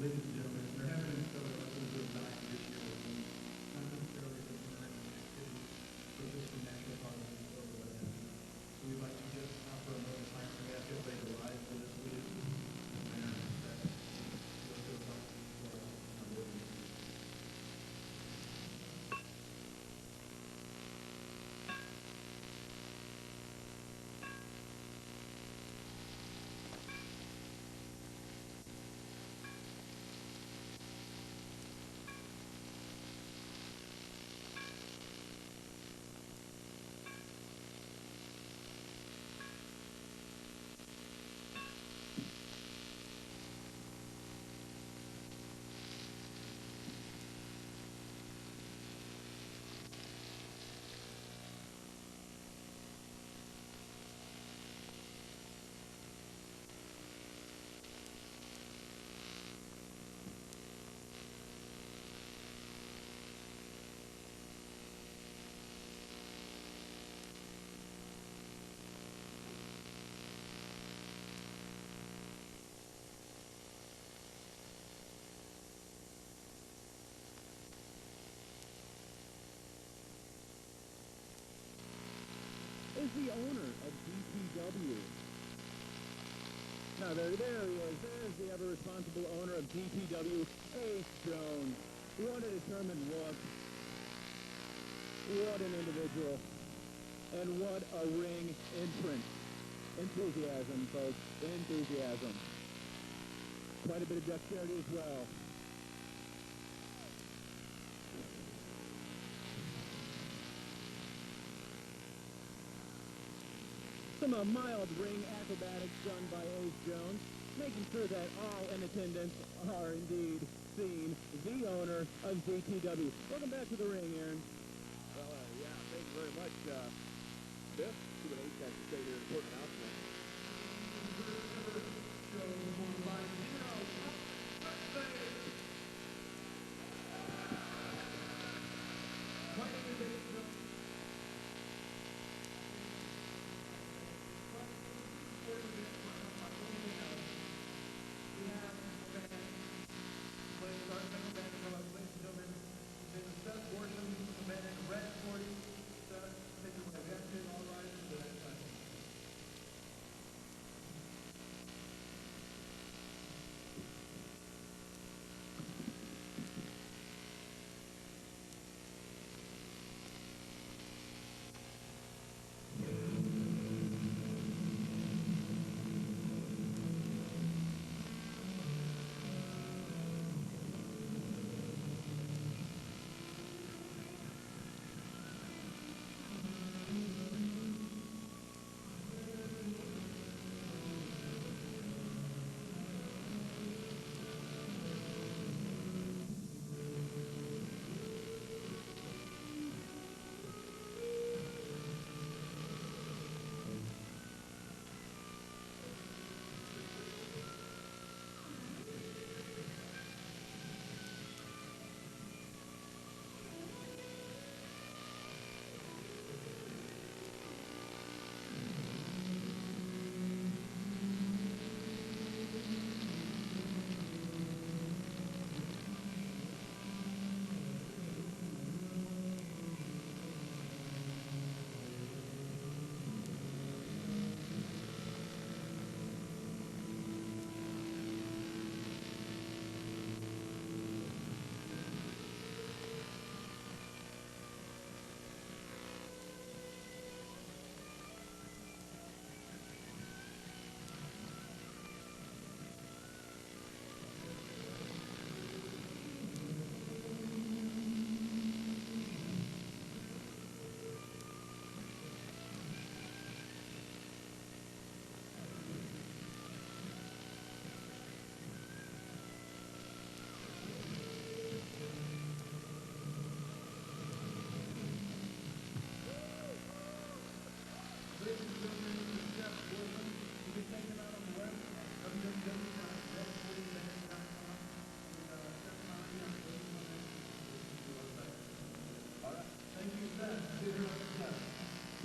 ladies and gentlemen, there have been several wrestlers who have died this year alone, not necessarily from human activity, but just from natural causes or what have you. So we'd like to just offer a moment of silence and ask everybody to rise for this, please. In manner of respect to those who have gone before us in our living. Is the owner of GTW. Now there he is. There's the ever-responsible owner of GTW, Ace Jones. We want to determine what an individual, and what a ring entrance. Enthusiasm, folks. Enthusiasm. Quite a bit of dexterity as well. Some mild ring acrobatics done by Ace Jones, making sure that all in attendance are indeed seeing the owner of GTW. Welcome back to the ring, Aaron. Well, yeah, thank you very much, Biff. See what Ace has to say here in important announcement.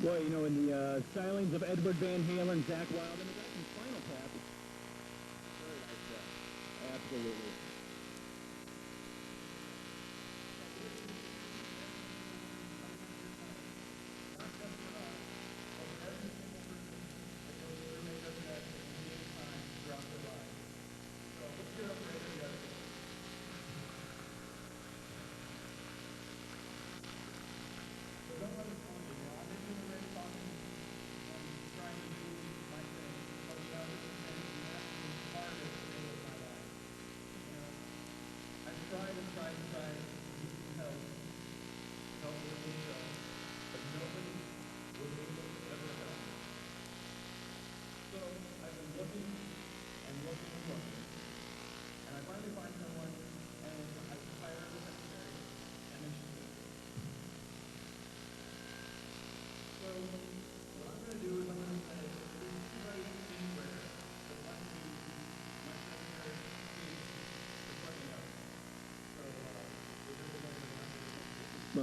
Boy, you know, in the stylings of Edward Van Halen, Zakk Wylde, and the Spinal Tap. Very nice, Absolutely.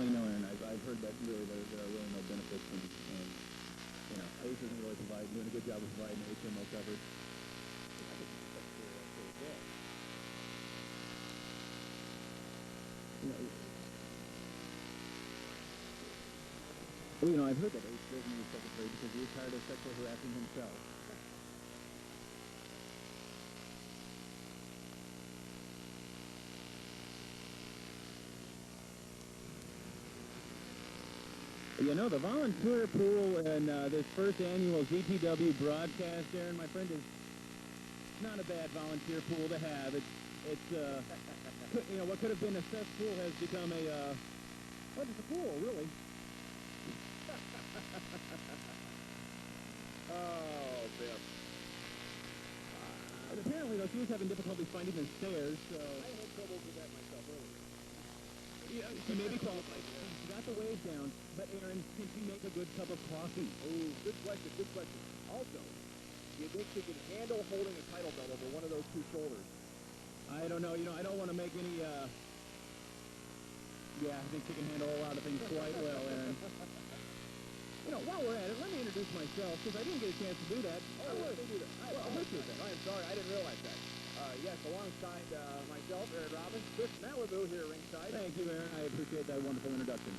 Unfortunately, no, Aaron. I've heard that really there are really no benefits, and you know, ACE isn't really doing a good job of providing HMO coverage. You know, I've heard that ACE doesn't need secretary because he is tired of sexual harassing himself. You know, the volunteer pool in this first annual ZTW broadcast, Aaron, my friend, is not a bad volunteer pool to have. It's you know, what could have been a cesspool has become a, well, it's a pool, really. Oh, Biff. And apparently, though, she was having difficulty finding the stairs, so... I had trouble with that myself earlier. Yeah, she may be qualified. She got the wave down, but Aaron, can she make a good cup of coffee? Oh, good question, good question. Also, do you think she can handle holding a title belt over one of those two shoulders? I don't know. You know, I don't want to make any, yeah, I think she can handle a lot of things quite well, Aaron. You know, while we're at it, let me introduce myself, because I didn't get a chance to do that. Oh, let me do that. I appreciate that. I am sorry, I didn't realize that. Yes, alongside myself, Aaron Robbins, Chris Malibu here ringside. Thank you, Aaron. I appreciate that wonderful introduction.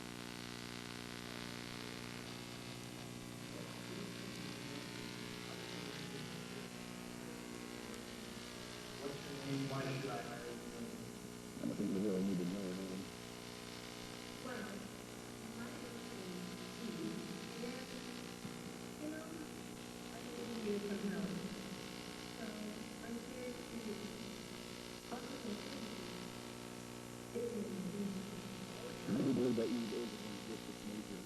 What's your name? Why should I hire you? I don't think we really need to know it, really. I do believe that you need district major.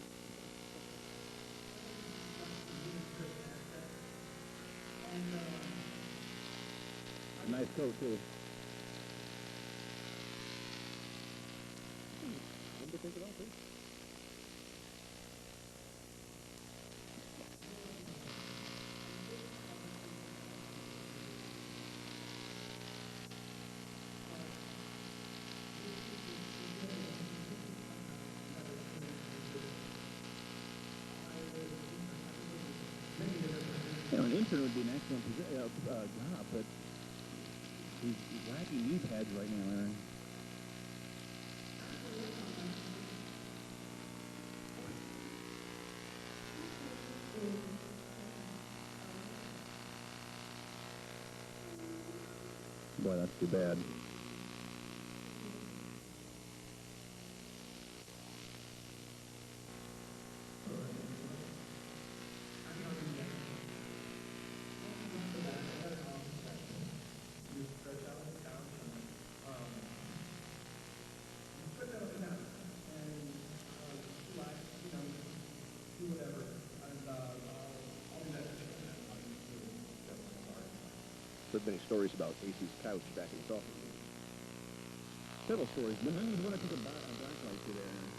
A nice coat, too. What do you think about this? You know, an intern would be an excellent job, but he's lacking knee pads right now, Aaron. Boy, that's too bad. There's many stories about AC's couch back in the softball game. Several stories, but none of you want to take a back like you there, Aaron.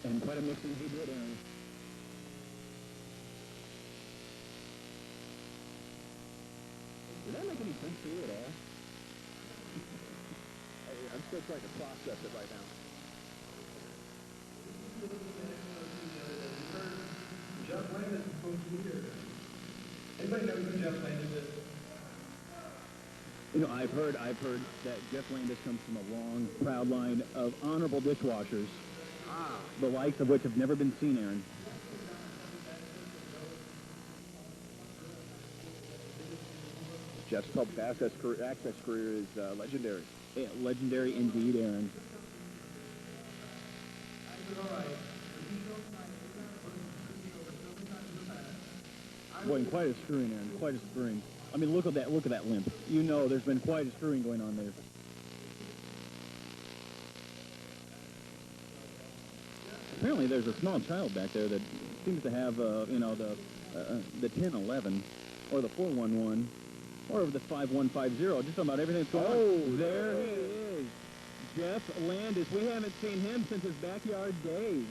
And quite a mixing he did, Aaron. Did that make any sense to you at all? I'm still trying to process it right now. Jeff Landis is supposed to be here. Anybody know who Jeff Landis is? You know, I've heard that Jeff Landis comes from a long, proud line of honorable dishwashers, the likes of which have never been seen, Aaron. Jeff's public access career is legendary. Yeah, legendary indeed, Aaron. Boy, and quite a screwing, Aaron. Quite a screwing. I mean, look at that limp. You know, there's been quite a screwing going on there. Apparently, there's a small child back there that seems to have, you know, the 1011 or the 411 or the 5150. Just about everything that's going on. Oh, There he is. Jeff Landis. We haven't seen him since his backyard days.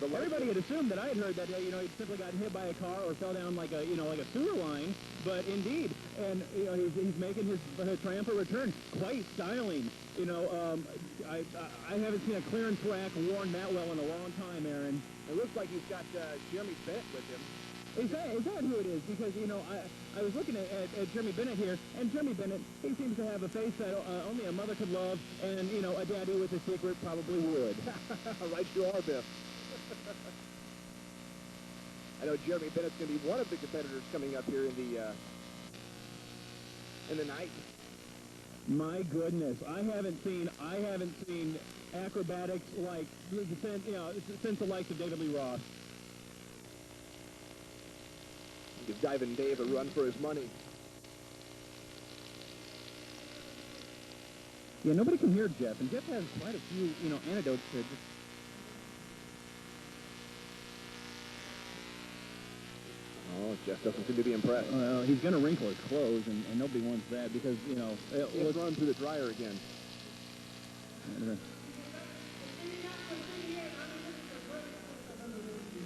The the light. Everybody had assumed that I had heard that, you know, he'd simply gotten hit by a car or fell down like a, you know, like a sewer line. But indeed, and, you know, he's making his triumphant return. Quite styling. You know, I haven't seen a clearance rack worn that well in a long time, Aaron. It looks like he's got Jeremy Bennett with him. Is that who it is? Because, you know, I was looking at Jeremy Bennett here, and Jeremy Bennett, he seems to have a face that only a mother could love, and, you know, a daddy with a secret probably would. Right you are, Biff. I know Jeremy Bennett's going to be one of the competitors coming up here in the night. My goodness, I haven't seen acrobatics like, since the likes of David Lee Roth. Give Diving Dave a run for his money. Yeah, nobody can hear Jeff, and Jeff has quite a few, you know, anecdotes to just... Oh, Jeff doesn't seem to be impressed. Well, he's going to wrinkle his clothes, and nobody wants that because, you know... Let's run through the dryer again.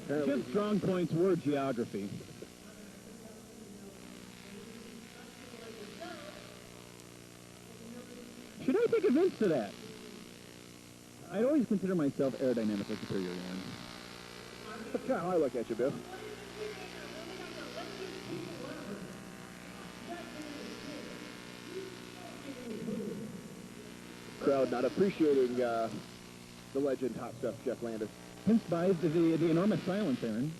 Jeff's strong points were geography. Should I take offense to that? I'd always consider myself aerodynamically superior, Aaron. That's kind of how I look at you, Biff. Crowd not appreciating the legend Top Stuff Jeff Landis. Hence by the enormous silence, Aaron.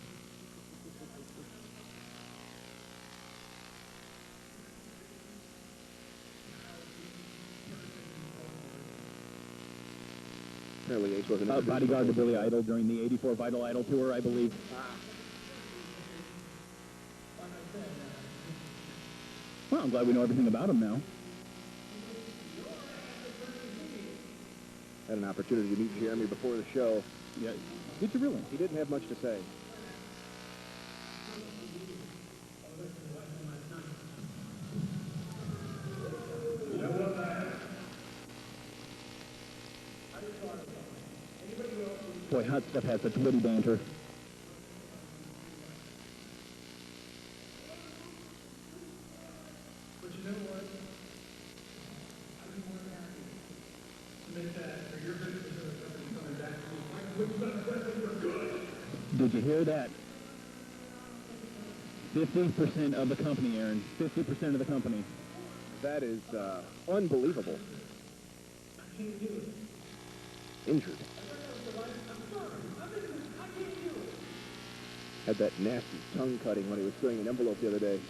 Apparently Ace wasn't bodyguard to Billy Idol during the '84 Vital Idol tour, I believe. Well, I'm glad we know everything about him now. Had an opportunity to meet Jeremy before the show. Yeah, did you really? He didn't have much to say. Boy, Hot Stuff has such witty banter. But you know what? I'd be more than happy to make that for your 50% of the company coming back to me. Like, we're good. Did you hear that? 50% of the company, Aaron. 50% of the company. That is unbelievable. Injured. Had that nasty tongue cutting when he was filling an envelope the other day.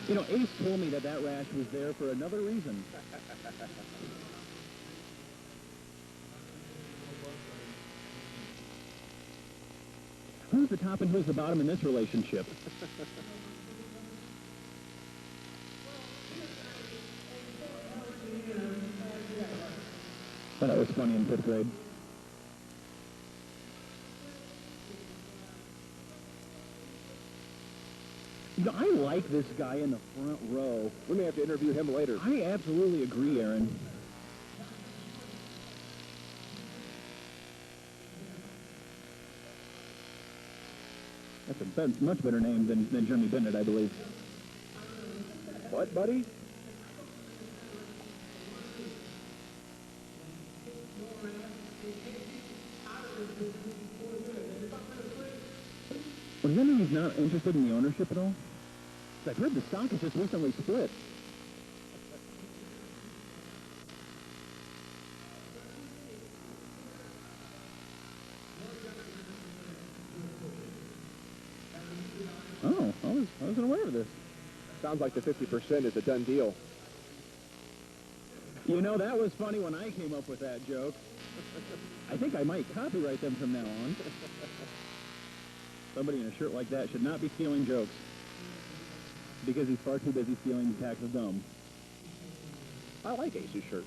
You know, Ace told me that rash was there for another reason. Who's the top and who's the bottom in this relationship? Well, that was funny in 5th grade. You know, I like this guy in the front row. We may have to interview him later. I absolutely agree, Aaron. That's a much better name than Jeremy Bennett, I believe. What, buddy? Well, does that mean he's not interested in the ownership at all? I've heard the stock has just recently split. Oh, I was unaware of this. Sounds like the 50% is a done deal. You know, that was funny when I came up with that joke. I think I might copyright them from now on. Somebody in a shirt like that should not be stealing jokes because he's far too busy stealing packs of gum. I like Ace's shirt.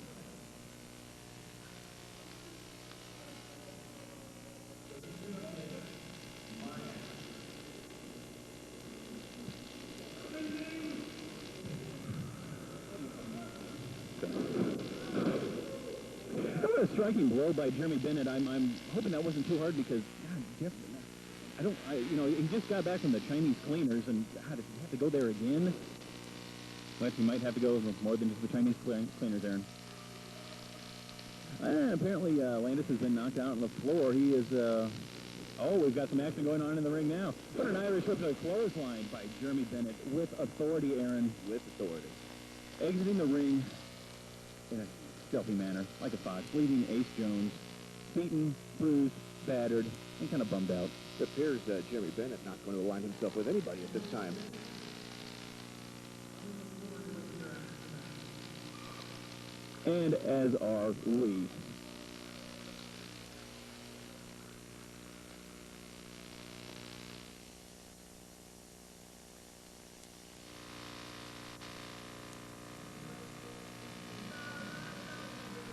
That was a striking blow by Jeremy Bennett. I'm hoping that wasn't too hard because, God shift. He just got back from the Chinese cleaners, and God, if you have to go there again, well, you might have to go with more than just the Chinese cleaners, Aaron. Apparently, Landis has been knocked out on the floor. He is, we've got some action going on in the ring now. But an Irish whip to a clothesline by Jeremy Bennett with authority, Aaron. With authority. Exiting the ring in a stealthy manner, like a fox, leaving Ace Jones beaten, bruised, battered, and kind of bummed out. It appears Jeremy Bennett not going to align himself with anybody at this time. And as are we.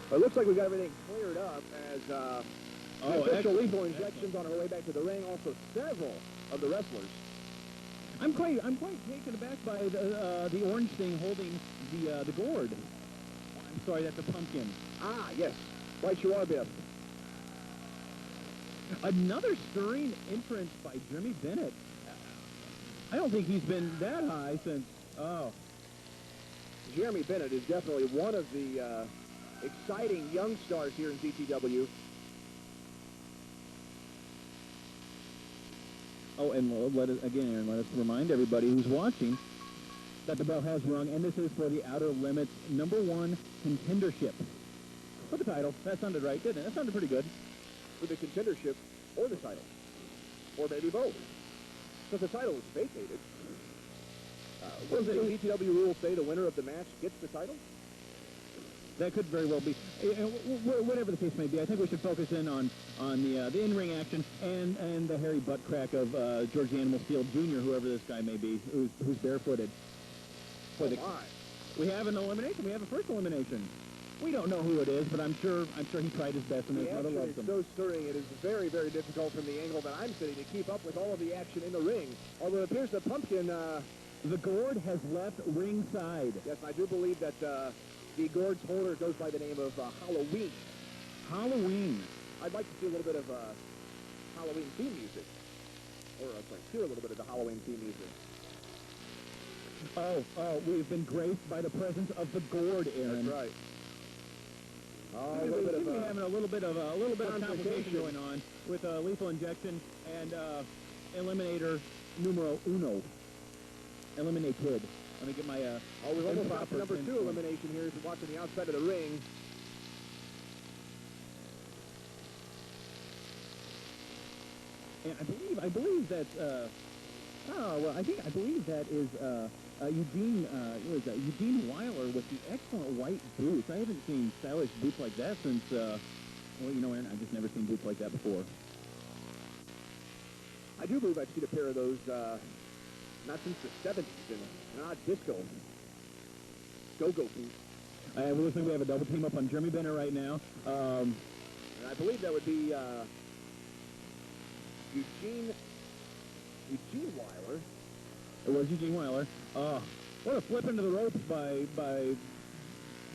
Well, it looks like we got everything cleared up as official excellent. lethal injections on our way back to the ring. Also, several of the wrestlers. I'm quite taken aback by the orange thing holding the gourd. I'm sorry, that's a pumpkin. Ah, yes. Right you are, Biff. Another stirring entrance by Jeremy Bennett. I don't think he's been that high since, Jeremy Bennett is definitely one of the exciting young stars here in ZTW. Oh, and let us remind everybody who's watching that the bell has rung, and this is for the Outer Limits #1 contendership. For the title. That sounded right, didn't it? That sounded pretty good. For the contendership or the title. Or maybe both. Because the title was vacated. What does the ZTW rules say? The winner of the match gets the title? That could very well be. Whatever the case may be, I think we should focus in on the in-ring action and the hairy butt crack of George the Animal Steel Jr., whoever this guy may be, who's barefooted. We have an elimination. We have a first elimination. We don't know who it is, but I'm sure he tried his best, and his mother loves him. It's so stirring. It is very, very difficult from the angle that I'm sitting to keep up with all of the action in the ring. Although it appears the pumpkin... the gourd has left ringside. Yes, I do believe that the gourd's holder goes by the name of Halloween. Halloween. I'd like to see a little bit of Halloween theme music. Or, hear a little bit of the Halloween theme music. We've been graced by the presence of the gourd, Aaron. That's right. We're having a little bit of complication going on with lethal injection and eliminator numero uno. Eliminated. Let me get my we've almost got the number 2 elimination here as we're watching the outside of the ring. And I believe that I believe that is Eugene Weiler with the excellent white boots. I haven't seen stylish boots like that since Aaron, I've just never seen boots like that before. I do believe I've seen a pair of those not since the 70s, and not disco. Go-go boots. Well, looks like we have a double team up on Jeremy Bennett right now. And I believe that would be Eugene Weiler. It was Eugene Weiler. What a flip into the ropes by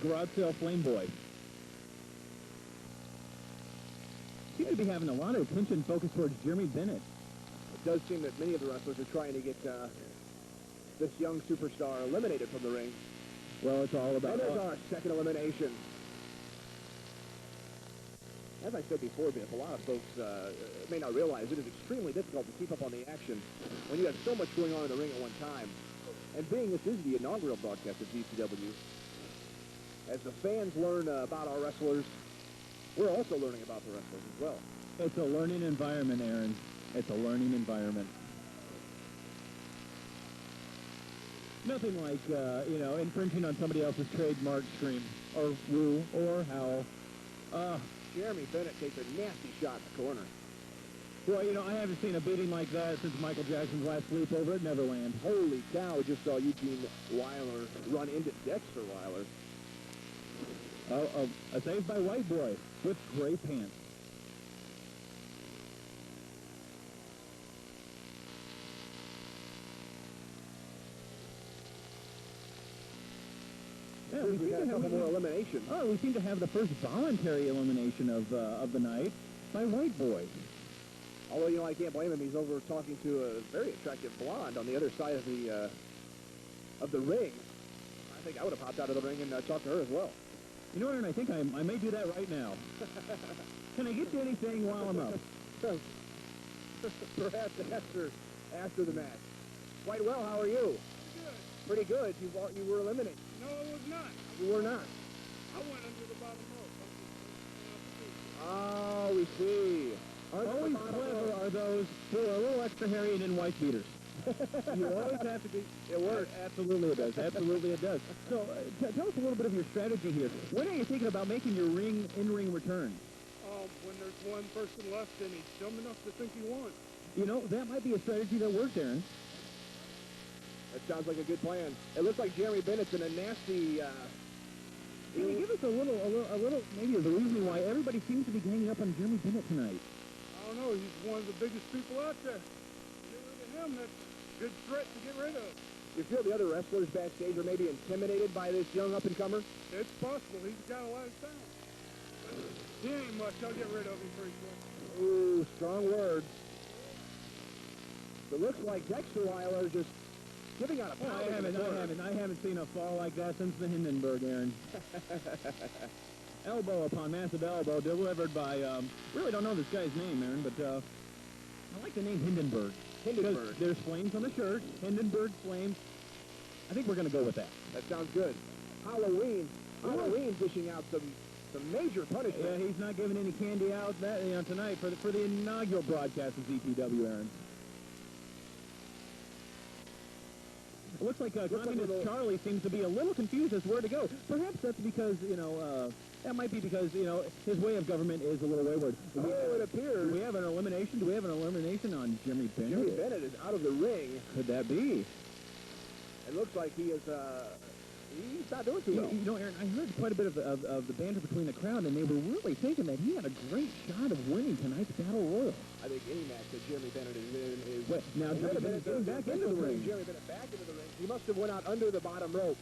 Garage Sale Flameboy. Seem to be having a lot of attention focused towards Jeremy Bennett. It does seem that many of the wrestlers are trying to get this young superstar eliminated from the ring. Well, it's all about... And there's our second elimination. As I said before, Biff, a lot of folks may not realize it is extremely difficult to keep up on the action when you have so much going on in the ring at one time. And being this is the inaugural broadcast of ZTW, as the fans learn about our wrestlers, we're also learning about the wrestlers as well. It's a learning environment, Aaron. It's a learning environment. Nothing like, infringing on somebody else's trademark scream, or woo, or howl. Jeremy Bennett takes a nasty shot in the corner. Well, I haven't seen a beating like that since Michael Jackson's last sleepover at Neverland. Holy cow, we just saw Eugene Weiler run into Dexter Weiler. A save by White Boy with gray pants. Yeah, we got a couple more eliminations. Oh, we seem to have the first voluntary elimination of the night by White Boy. Although, you know, I can't blame him. He's over talking to a very attractive blonde on the other side of the ring. I think I would have hopped out of the ring and talked to her as well. You know, Aaron, I think I may do that right now. Can I get you anything while I'm up? Perhaps after the match. Quite well. How are you? Good. Pretty good. You were eliminated. No, it was not. You were not. I went under the bottom rope. Oh, we see. Always clever are those who are a little extra hairy and in white beaters. You always have to be. It works. Absolutely it does. Absolutely it does. So tell us a little bit of your strategy here. When are you thinking about making your in-ring return? When there's one person left and he's dumb enough to think he won. You know, that might be a strategy that works, Aaron. That sounds like a good plan. It looks like Jeremy Bennett's in a nasty... Can you give us a little, maybe the reason why everybody seems to be ganging up on Jeremy Bennett tonight? I don't know. He's one of the biggest people out there. Get rid of him. That's a good threat to get rid of. You feel the other wrestlers backstage are maybe intimidated by this young up-and-comer? It's possible. He's got a lot of talent. He ain't much. I'll get rid of him pretty quick. Ooh, strong words. It looks like Dexter Weiler just giving out a Oh, pound. I haven't seen a fall like that since the Hindenburg, Aaron. Elbow upon massive elbow delivered by, really don't know this guy's name, Aaron, but I like the name Hindenburg. Hindenburg. Because there's flames on the shirt, Hindenburg flames. I think we're going to go with that. That sounds good. Halloween dishing out some major punishment. Yeah, he's not giving any candy out tonight for the inaugural broadcast of ZTW, Aaron. It looks like Communist Charlie seems to be a little confused as to where to go. Perhaps that's because, that might be because, his way of government is a little wayward. It appears. Do we have an elimination? Do we have an elimination on Jeremy Bennett? Jeremy Bennett is out of the ring. Could that be? It looks like he is, he's not doing too well. You know, Aaron, I heard quite a bit of the banter between the crowd, and they were really thinking that he had a great shot of winning tonight's Battle Royal. I think any match that Jeremy Bennett is in is... Wait, now Jeremy Bennett getting back into the ring. Jeremy Bennett back into the ring. He must have went out under the bottom rope.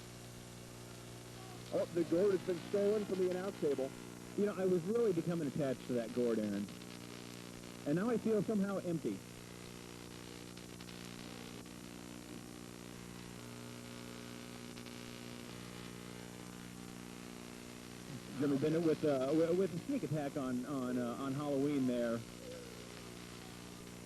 Oh, the gourd has been stolen from the announce table. You know, I was really becoming attached to that gourd, Aaron. And now I feel somehow empty. Jeremy Bennett with a sneak attack on Halloween there.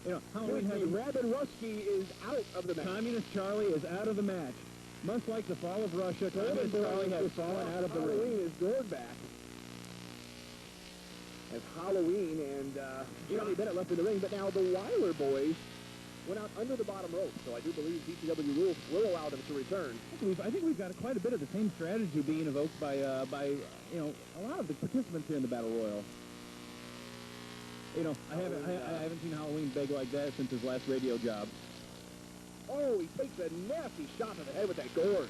You know, Halloween has Rabin Rusky is out of the match. Communist Charlie is out of the match. Much like the fall of Russia, Communist Charlie has fallen out of the ring. Halloween is gourd back. As Halloween and Jeremy Bennett left in the ring, but now the Weiler boys went out under the bottom rope, so I do believe DCW rules will allow them to return. I think we've got quite a bit of the same strategy being evoked by a lot of the participants here in the Battle Royal. You know, I haven't seen Halloween beg like that since his last radio job. Oh, he takes a nasty shot to the head with that gourd.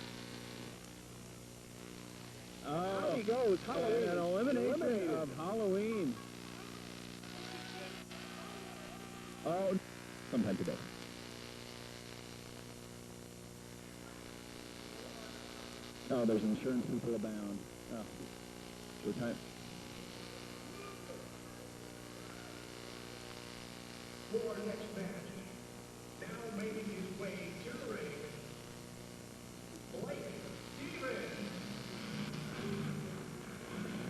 Oh, he goes. Halloween. An elimination of Halloween. Oh, sometime today. Oh, there's insurance people abound. Oh, good time. For our next match, now making his way to the ring, Blake Stevens.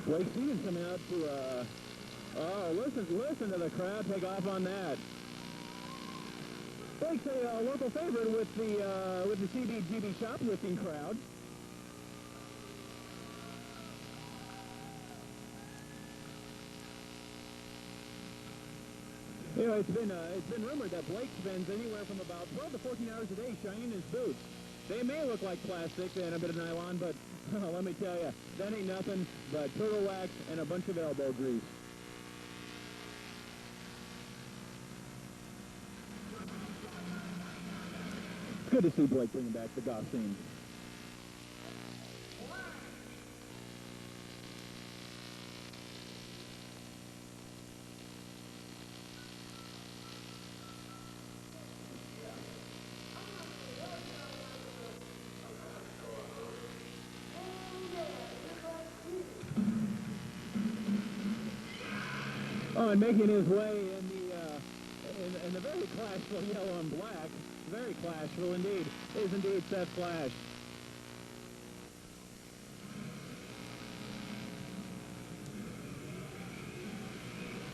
Blake Stevens coming out to, listen to the crowd take off on that. Blake's a local favorite with the CBGB shoplifting crowd. You know, it's been rumored that Blake spends anywhere from about 12 to 14 hours a day shining his boots. They may look like plastic and a bit of nylon, but let me tell you, that ain't nothing but turtle wax and a bunch of elbow grease. It's good to see Blake bringing back the goth scene. Oh, and making his way very clashful yellow and black. Very clashful indeed. Is indeed Seth Clash.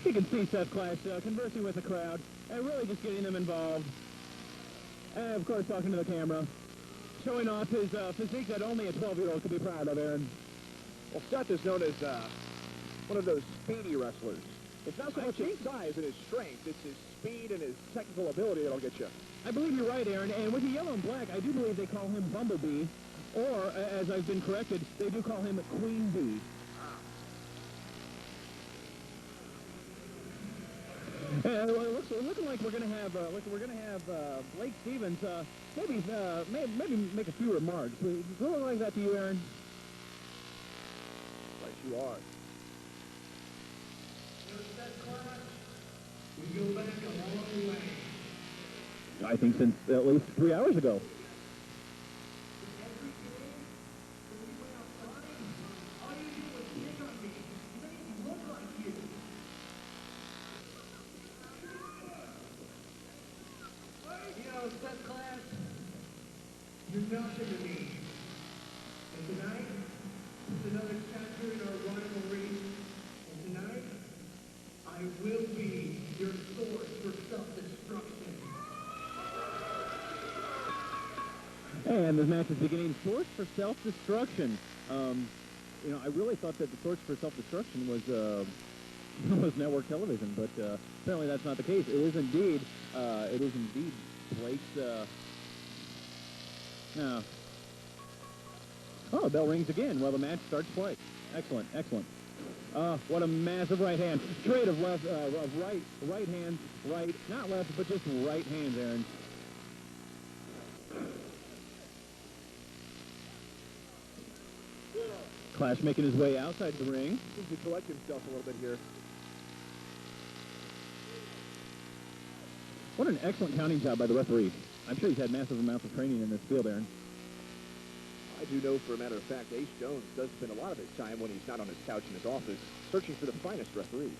You can see Seth Clash conversing with the crowd and really just getting them involved. And, of course, talking to the camera. Showing off his physique that only a 12-year-old could be proud of, Aaron. Well, Seth is known as one of those speedy wrestlers. It's not so much his size and his strength. It's his speed and his technical ability that'll get you. I believe you're right, Aaron. And with the yellow and black, I do believe they call him Bumblebee. Or, as I've been corrected, they do call him Queen Bee. It's looking like we're going to have Blake Stevens maybe make a few remarks. Does it look like that to you, Aaron? Like you are. We go back a long way. I think since at least 3 hours ago. Every day, when we went outside, all you did was pick on me. You made me look like you. You know, Seth Clash, you're nothing to me. And tonight, is another chapter in our rivalry. And tonight, I will be your source for self-destruction. And this match is beginning. Source for self-destruction. I really thought that the source for self-destruction was was network television, but apparently that's not the case. It is indeed Blake's. Oh, the bell rings again. Well, the match starts play. Excellent, excellent. What a massive right hand. Straight of left, of right hand, right, not left, but just right hand, Aaron. Clash making his way outside the ring. Seems to collect himself a little bit here. What an excellent counting job by the referee. I'm sure he's had massive amounts of training in this field, Aaron. I do know, for a matter of fact, Ace Jones does spend a lot of his time when he's not on his couch in his office searching for the finest referees.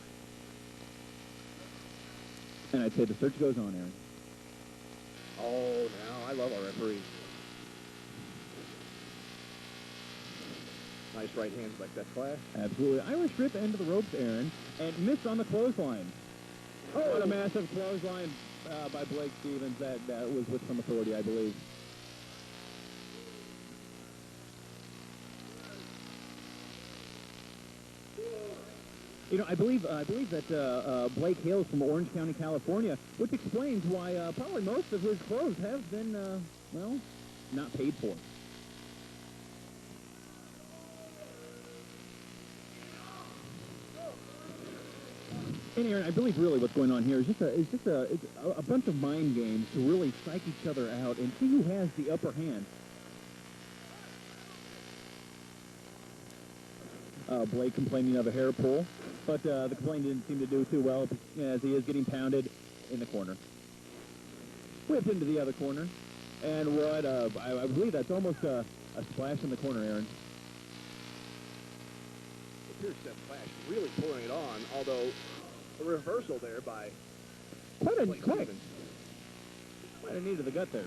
And I'd say the search goes on, Aaron. Oh, now I love our referees. Nice right hands by Seth Clash. Absolutely. Irish rip into the ropes, Aaron, and missed on the clothesline. Oh, what a massive clothesline by Blake Stevens. That was with some authority, I believe. You know, I believe that Blake hails from Orange County, California, which explains why probably most of his clothes have been, well, not paid for. And Aaron, I believe really what's going on here is just a bunch of mind games to really psych each other out and see who has the upper hand. Blake complaining of a hair pull, but the complaint didn't seem to do too well as he is getting pounded in the corner. Whipped into the other corner, and what I believe that's almost a splash in the corner, Aaron. Here's Seth Clash really pouring it on, although a reversal there by Quite a knee to the gut there.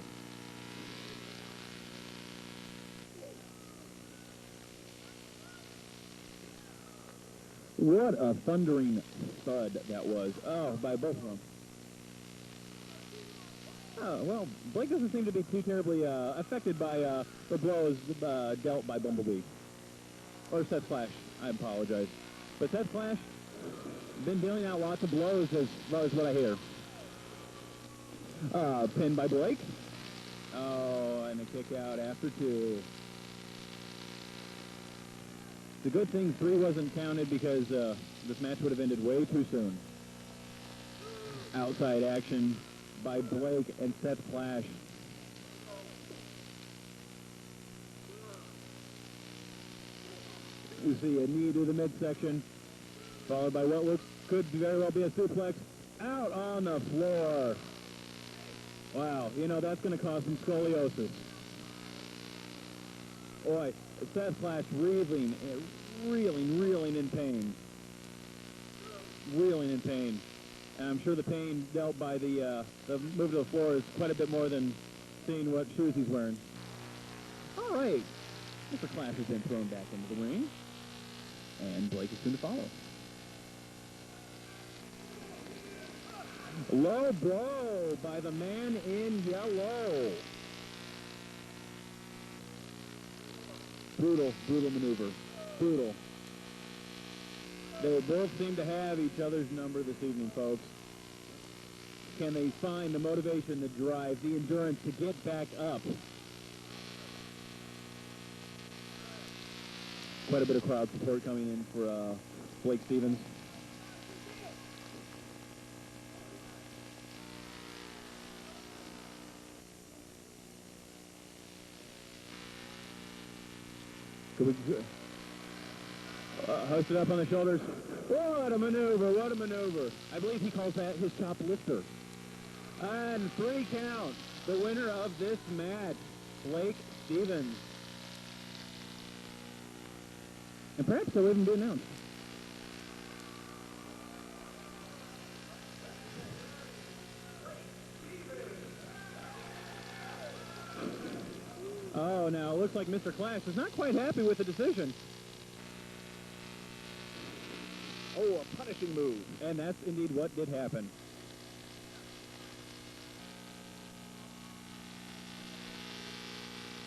What a thundering thud that was. Oh, by both of them. Oh, well, Blake doesn't seem to be too terribly affected by the blows dealt by Bumblebee. Or Seth Clash. I apologize. But Seth Clash been dealing out lots of blows as far as what I hear. Pinned by Blake. Oh, and a kick out after two. It's a good thing 3 wasn't counted because this match would have ended way too soon. Outside action by Blake and Seth Clash. We see a knee to the midsection, followed by what could very well be a suplex out on the floor. Wow, you know, that's going to cause some scoliosis. Boy, Seth Clash reeling in pain. Reeling in pain. And I'm sure the pain dealt by the move to the floor is quite a bit more than seeing what shoes he's wearing. All right. Mr. Clash has been thrown back into the ring. And Blake is soon to follow. Low blow by the man in yellow. Brutal maneuver. Brutal. They both seem to have each other's number this evening, folks. Can they find the motivation, the drive, the endurance to get back up? Quite a bit of crowd support coming in for Blake Stevens. Hoisted up on the shoulders. What a maneuver, what a maneuver. I believe he calls that his top lifter. And 3 count. The winner of this match, Blake Stevens. And perhaps they'll even be announced. Oh, now it looks like Mr. Clash is not quite happy with the decision. Oh, a punishing move. And that's indeed what did happen.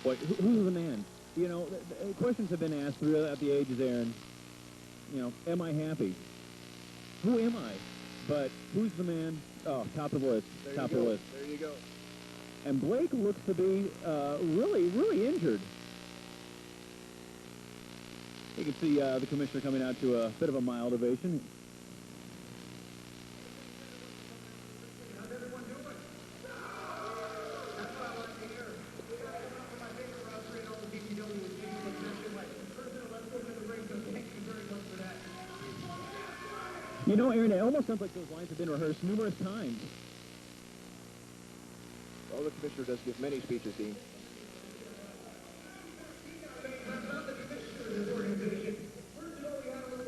Boy, who's the man? You know, questions have been asked throughout the ages, Aaron. You know, am I happy? Who am I? But who's the man? Oh, top of the list. Top of the list. There you go. And Blake looks to be really injured. You can see the commissioner coming out to a bit of a mild ovation. How's everyone doing? That's what I like to hear. My favorite wrestler in all the DPW is Jason McMahon. Let's go to the ring, so thank you very much for that. You know, Aaron, it almost sounds like those lines have been rehearsed numerous times. Well, the commissioner does give many speeches, Dean.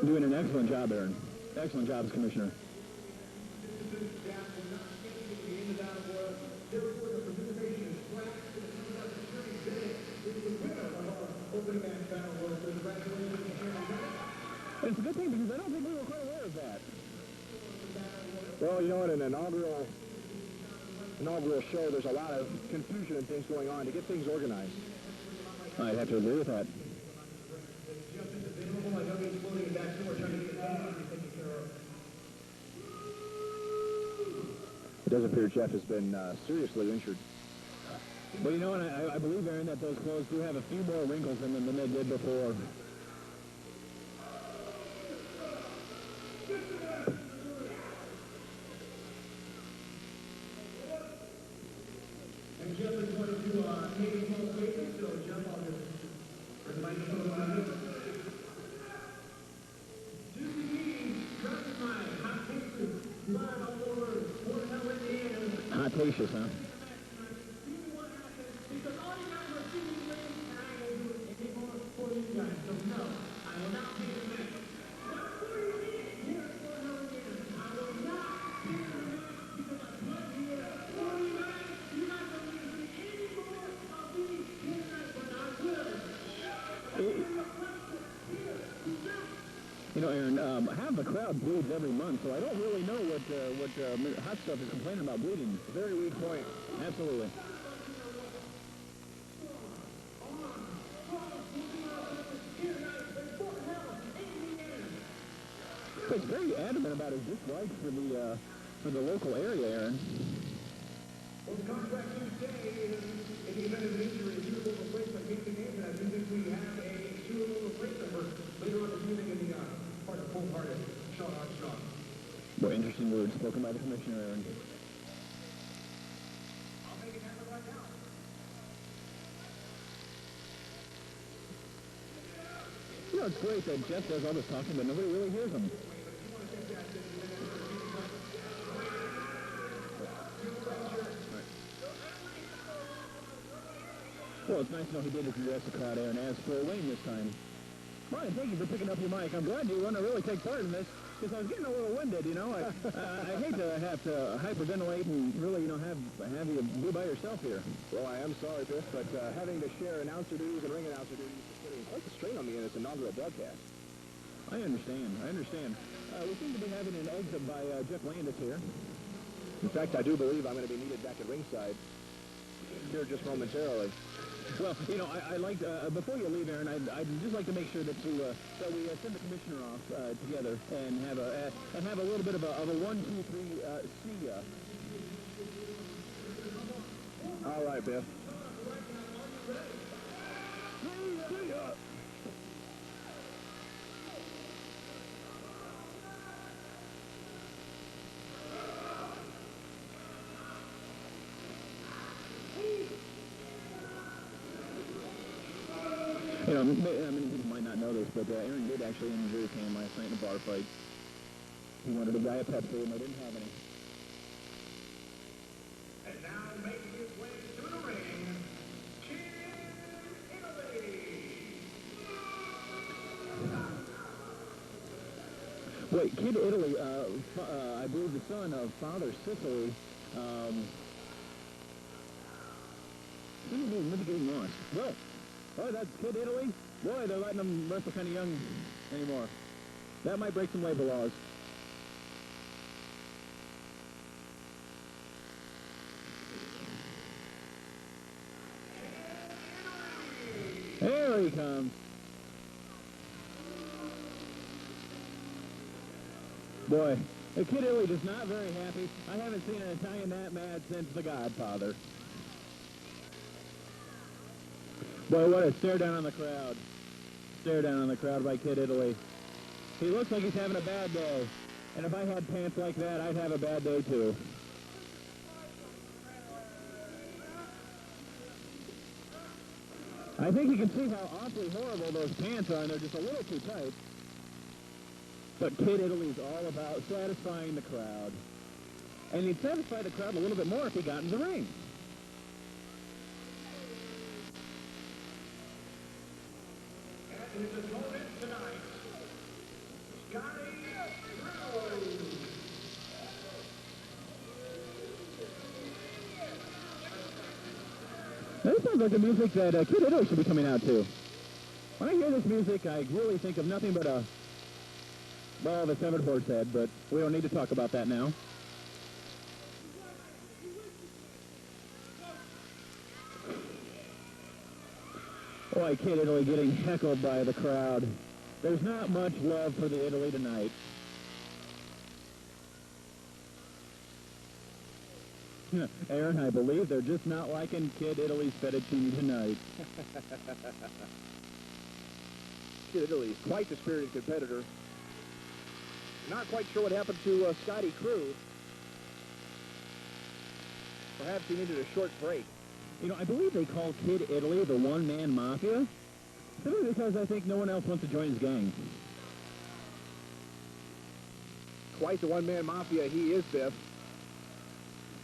Doing an excellent job, Aaron. Excellent job as commissioner. It's a good thing because I don't think we were quite aware of that. Well, you know, in an inaugural show, there's a lot of confusion and things going on to get things organized. I'd have to agree with that. It does appear Jeff has been seriously injured. But you know, and I believe, Aaron, that those clothes do have a few more wrinkles in them than they did before. And Jeff is going to make a small statement, so Jeff, I'll just bring the microphone around you. Due to me, driving my hot pieces, blood all over, pouring out in the air. Hot tastes, huh? Because all you guys are seeing me and I will do it anymore for you guys. So no, I will not be the man. Not for you, here for another year. I will not be the man because I put here for you guys. You guys don't need to see any more of these here tonight, but I will. You know, Aaron, half the crowd bleeds every month, so I don't really know what Hot Stuff is complaining about bleeding. Very weak point. Absolutely. He's very adamant about his dislike for the local area, Aaron. Well, the contract you say is in the event of an injury, a suitable replacement can be named, and I do think we have a suitable replacement for later on this evening in the part of full-hearted Sean Armstrong. Boy, interesting words spoken by the commissioner, Aaron. I'll make it happen right now. You know, it's great that Jeff does all this talking, but nobody really hears him. Well, it's nice to know he did address the crowd, Aaron, as for Wayne this time. Brian, thank you for picking up your mic. I'm glad you want to really take part in this. because I was getting a little winded, you know. I hate to have to hyperventilate and really, you know, have you be by yourself here. Well, I am sorry, Biff, but having to share announcer duties and ring announcer duties is putting quite the strain on me in this inaugural broadcast. I understand. We seem to be having an exit by Jeff Landis here. In fact, I do believe I'm going to be needed back at ringside here just momentarily. Well, you know, I like before you leave, Aaron, I'd just like to make sure that we send the commissioner off together and have a little bit of a 1, 2, 3 see ya. All right, Biff. See ya. You know, many people might not know this, but Aaron did actually injure his hand last night in a bar fight. He wanted a guy a Pepsi, and they didn't have any. And now making his way to the ring, Kid Italy. Wait, Kid Italy, I believe the son of Father Sicily, maybe getting lost. Well, oh, that's Kid Italy? Boy, they're letting them wrestle kind of young anymore. That might break some labor laws. There he comes. Boy, the Kid Italy is not very happy. I haven't seen an Italian that mad since The Godfather. Boy, what a stare down on the crowd. Stare down on the crowd by Kid Italy. He looks like he's having a bad day. And if I had pants like that, I'd have a bad day too. I think you can see how awfully horrible those pants are, and they're just a little too tight. But Kid Italy's all about satisfying the crowd. And he'd satisfy the crowd a little bit more if he got in the ring. And his opponent tonight, Scotty Crew. That sounds like the music that Kid Italy should be coming out to. When I hear this music, I really think of nothing but the severed horse head, but we don't need to talk about that now. Boy, Kid Italy getting heckled by the crowd. There's not much love for the Italy tonight. Aaron, I believe they're just not liking Kid Italy's fettuccine tonight. Kid Italy's quite the spirited competitor. Not quite sure what happened to Scotty Crew. Perhaps he needed a short break. You know, I believe they call Kid Italy the one-man mafia. Simply because I think no one else wants to join his gang. Quite the one-man mafia he is, Biff.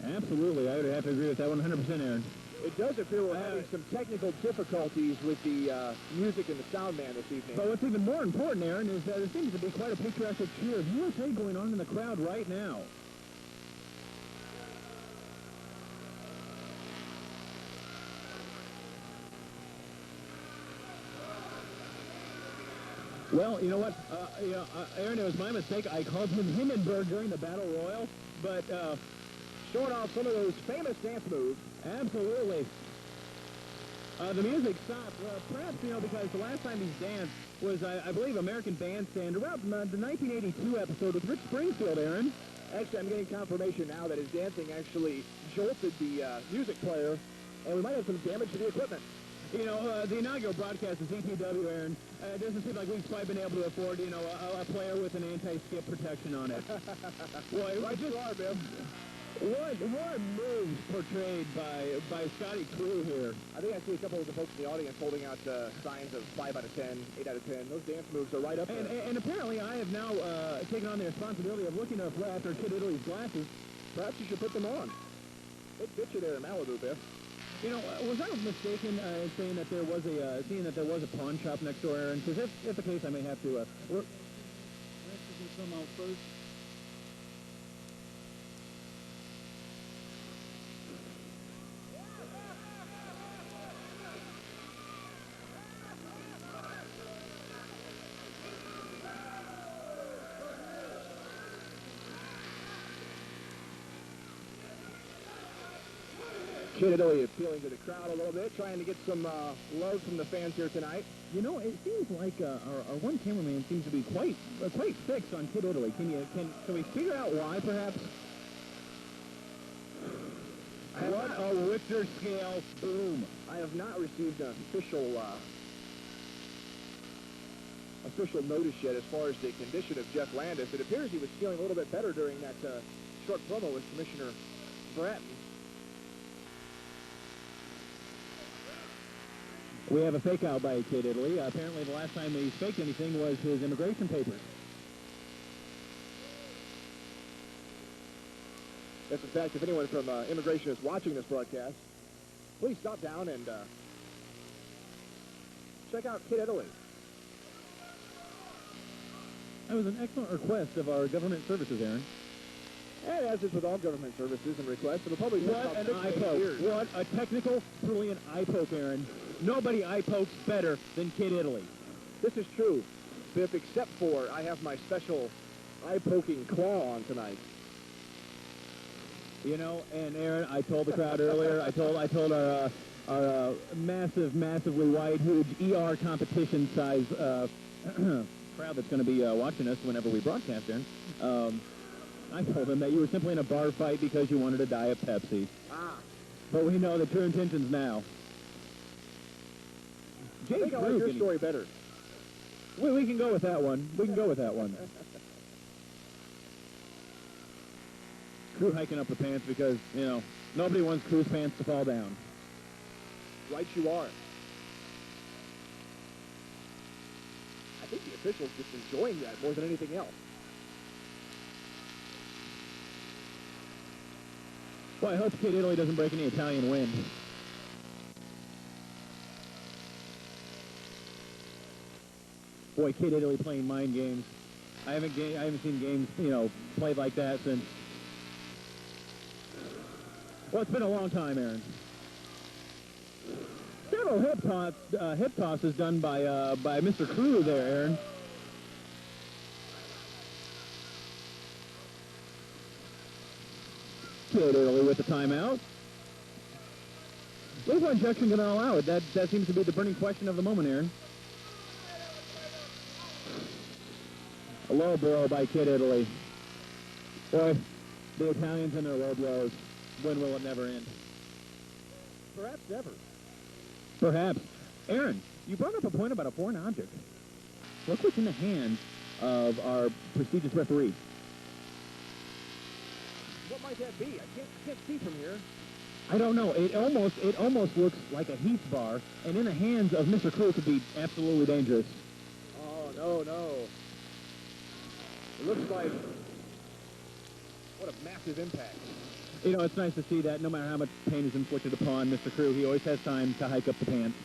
Absolutely, I would have to agree with that 100%, Aaron. It does appear we're having some technical difficulties with the music and the sound man this evening. But what's even more important, Aaron, is that there seems to be quite a patriotic cheer of USA going on in the crowd right now. Well, you know what, Aaron, it was my mistake. I called him Hindenburg during the Battle Royal, but showing off some of those famous dance moves. Absolutely. The music stopped, perhaps, you know, because the last time he's danced was, I believe, American Bandstand, around the 1982 episode with Rick Springfield, Aaron. Actually, I'm getting confirmation now that his dancing actually jolted the music player, and we might have some damage to the equipment. You know, the inaugural broadcast of ZTW, Aaron, it doesn't seem like we've quite been able to afford, you know, a player with an anti-skip protection on it. Boy, right you are, Bill. What moves portrayed by Scotty Crew here? I think I see a couple of the folks in the audience holding out signs of 5 out of 10, 8 out of 10. Those dance moves are right up there. And apparently I have now taken on the responsibility of looking after Kid Italy's glasses. Perhaps you should put them on. They'd fit you there in Malibu, Biff. You know, was I mistaken in saying that there was a pawn shop next door, Aaron? Because if the case, I may have to. come out first. Kid Italy appealing to the crowd a little bit, trying to get some love from the fans here tonight. You know, it seems like our one cameraman seems to be quite fixed on Kid Italy. Can we figure out why, perhaps? What a Richter scale boom! I have not received an official notice yet as far as the condition of Jeff Landis. It appears he was feeling a little bit better during that short promo with Commissioner Bratton. We have a fake out by Kid Italy. Apparently the last time he faked anything was his immigration papers. Yes, in fact, if anyone from immigration is watching this broadcast, please stop down and check out Kid Italy. That was an excellent request of our government services, Aaron. And as is with all government services and requests, it'll probably take What about an 6 eye to 8 poke. years. What a technical, brilliant eye poke, Aaron. Nobody eye pokes better than Kid Italy. This is true, Biff, except for I have my special eye-poking claw on tonight. You know, and Aaron, I told the crowd earlier, I told our massively wide, huge ER competition size crowd that's going to be watching us whenever we broadcast, Aaron. I told them that you were simply in a bar fight because you wanted to die of Pepsi. Ah, But we know the true intentions now. I think I like your story better. We can go with that one. We can go with that one. Crew hiking up the pants because, you know, nobody wants crew's pants to fall down. Right you are. I think the officials just enjoying that more than anything else. Well, I hope Kid Italy doesn't break any Italian wind. Boy, Kid Italy playing mind games. I haven't seen games, you know, played like that since. Well, it's been a long time, Aaron. Several hip tosses done by Mr. Crew there, Aaron. Kid Italy with the timeout. Is one injection going to allow it? That seems to be the burning question of the moment, Aaron. A low blow by Kid Italy. Boy, the Italians and their low blows. When will it never end? Perhaps never. Perhaps. Aaron, you brought up a point about a foreign object. Look what's in the hands of our prestigious referee. What might that be? I can't see from here. I don't know. It almost looks like a Heath bar, and in the hands of Mr. Crew could be absolutely dangerous. Oh, no. It looks like... What a massive impact. You know, it's nice to see that no matter how much pain is inflicted upon Mr. Crew, he always has time to hike up the pants.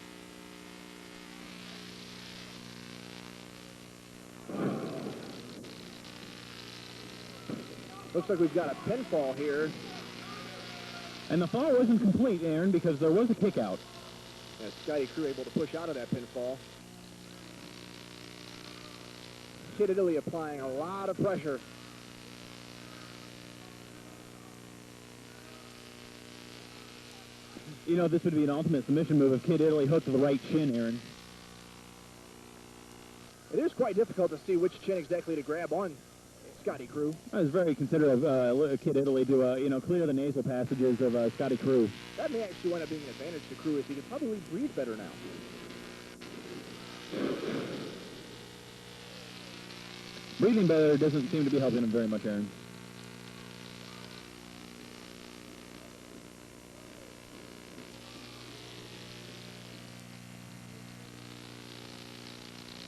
Looks like we've got a pinfall here. And the fall wasn't complete, Aaron, because there was a kick out. Yeah, Scotty Crew able to push out of that pinfall. Kid Italy applying a lot of pressure. You know, this would be an ultimate submission move if Kid Italy hooked to the right chin, Aaron. It is quite difficult to see which chin exactly to grab on Scotty Crew. I was very considerate of Kid Italy to, you know, clear the nasal passages of Scotty Crew. That may actually wind up being an advantage to Crew as he can probably breathe better now. Breathing better doesn't seem to be helping him very much, Aaron.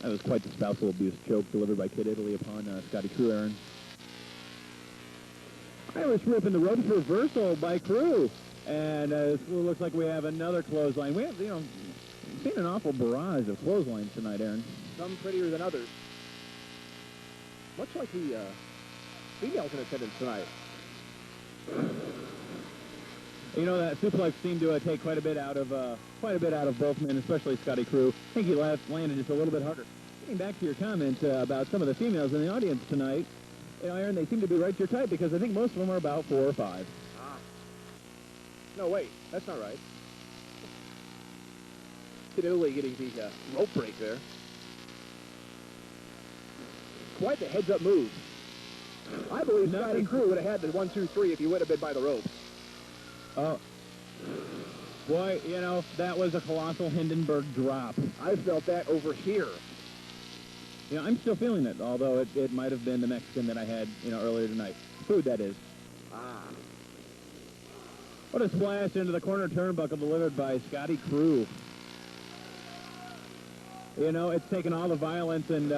That was quite the spousal abuse joke delivered by Kid Italy upon Scotty Crew, Aaron. Irish whip in the ropes reversal by Crew. And it looks like we have another clothesline. We have, you know, seen an awful barrage of clotheslines tonight, Aaron. Some prettier than others. much like the females in attendance tonight. You know, that suplex seemed to take quite a bit out of both men, especially Scotty Crew. I think he landed just a little bit harder. Getting back to your comment about some of the females in the audience tonight, you know, Aaron, they seem to be right to your type because I think most of them are about 4 or 5. No, wait, that's not right. Kid Italy getting the rope break there. Quite the heads-up move. I believe Scotty Crew would have had the 1, 2, 3 if he would have been by the ropes. Oh. Boy, you know, that was a colossal Hindenburg drop. I felt that over here. You know, I'm still feeling it, although it might have been the Mexican that I had, you know, earlier tonight. Food, that is. What a splash into the corner turnbuckle delivered by Scotty Crew. You know, it's taken all the violence and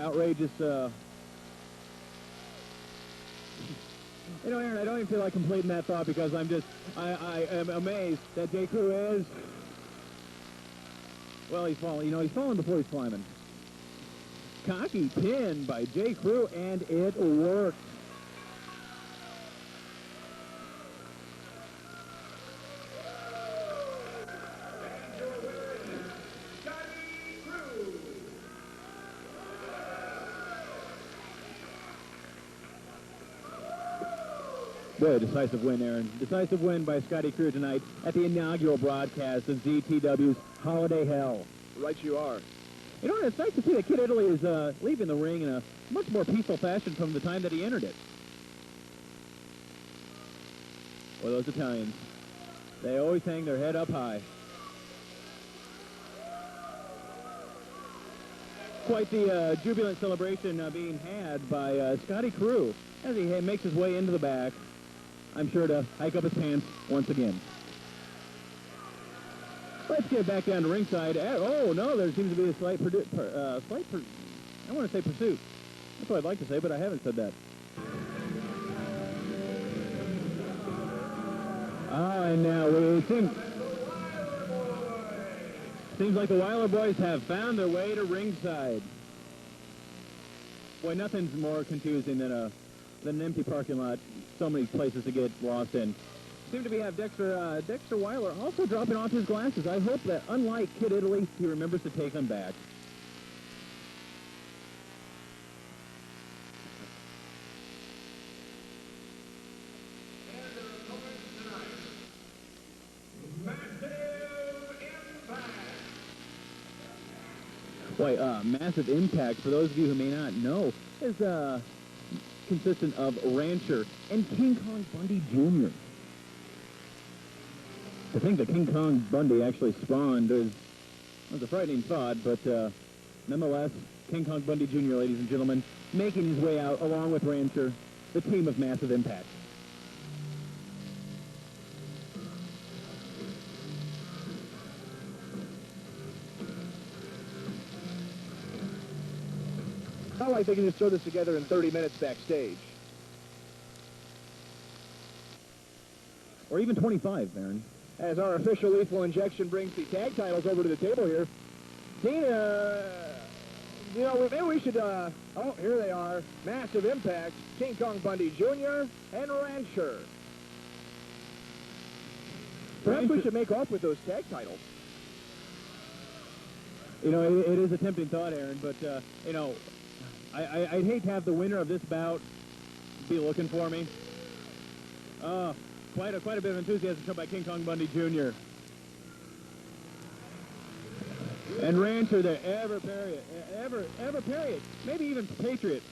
outrageous... You know, Aaron, I don't even feel like completing that thought because I am amazed that J. Crew is... Well, he's falling. You know, he's falling before he's climbing. Cocky pin by J. Crew, and it worked. Boy, a decisive win, Aaron. Decisive win by Scotty Crew tonight at the inaugural broadcast of ZTW's Holiday Hell. Right you are. You know, it's nice to see that Kid Italy is leaving the ring in a much more peaceful fashion from the time that he entered it. Boy, those Italians, they always hang their head up high. Quite the jubilant celebration being had by Scotty Crew as he makes his way into the back. I'm sure to hike up his pants once again. Let's get back down to ringside. Oh, no, there seems to be a slight I want to say pursuit. That's what I'd like to say, but I haven't said that. And now it seems like the Weiler boys have found their way to ringside. Boy, nothing's more confusing than an empty parking lot. So many places to get lost in. Seem to have Dexter Weiler also dropping off his glasses. I hope that, unlike Kid Italy, he remembers to take them back. Boy, Massive Impact, for those of you who may not know, is consistent of Rancher and King Kong Bundy Jr. To think that King Kong Bundy actually spawned was a frightening thought, but nonetheless, King Kong Bundy Jr., ladies and gentlemen, making his way out along with Rancher, the team of Massive Impact. Not like they can just throw this together in 30 minutes backstage. Or even 25, Aaron. As our official Lethal Injection brings the tag titles over to the table here. Dean, you know, maybe we should, oh, here they are. Massive Impact, King Kong Bundy Jr. and Rancher. Perhaps we should make off with those tag titles. You know, it is a tempting thought, Aaron, but, you know, I'd hate to have the winner of this bout be looking for me. Quite a bit of enthusiasm shown by King Kong Bundy Jr. And Rancher, the ever Patriot, maybe even Patriot.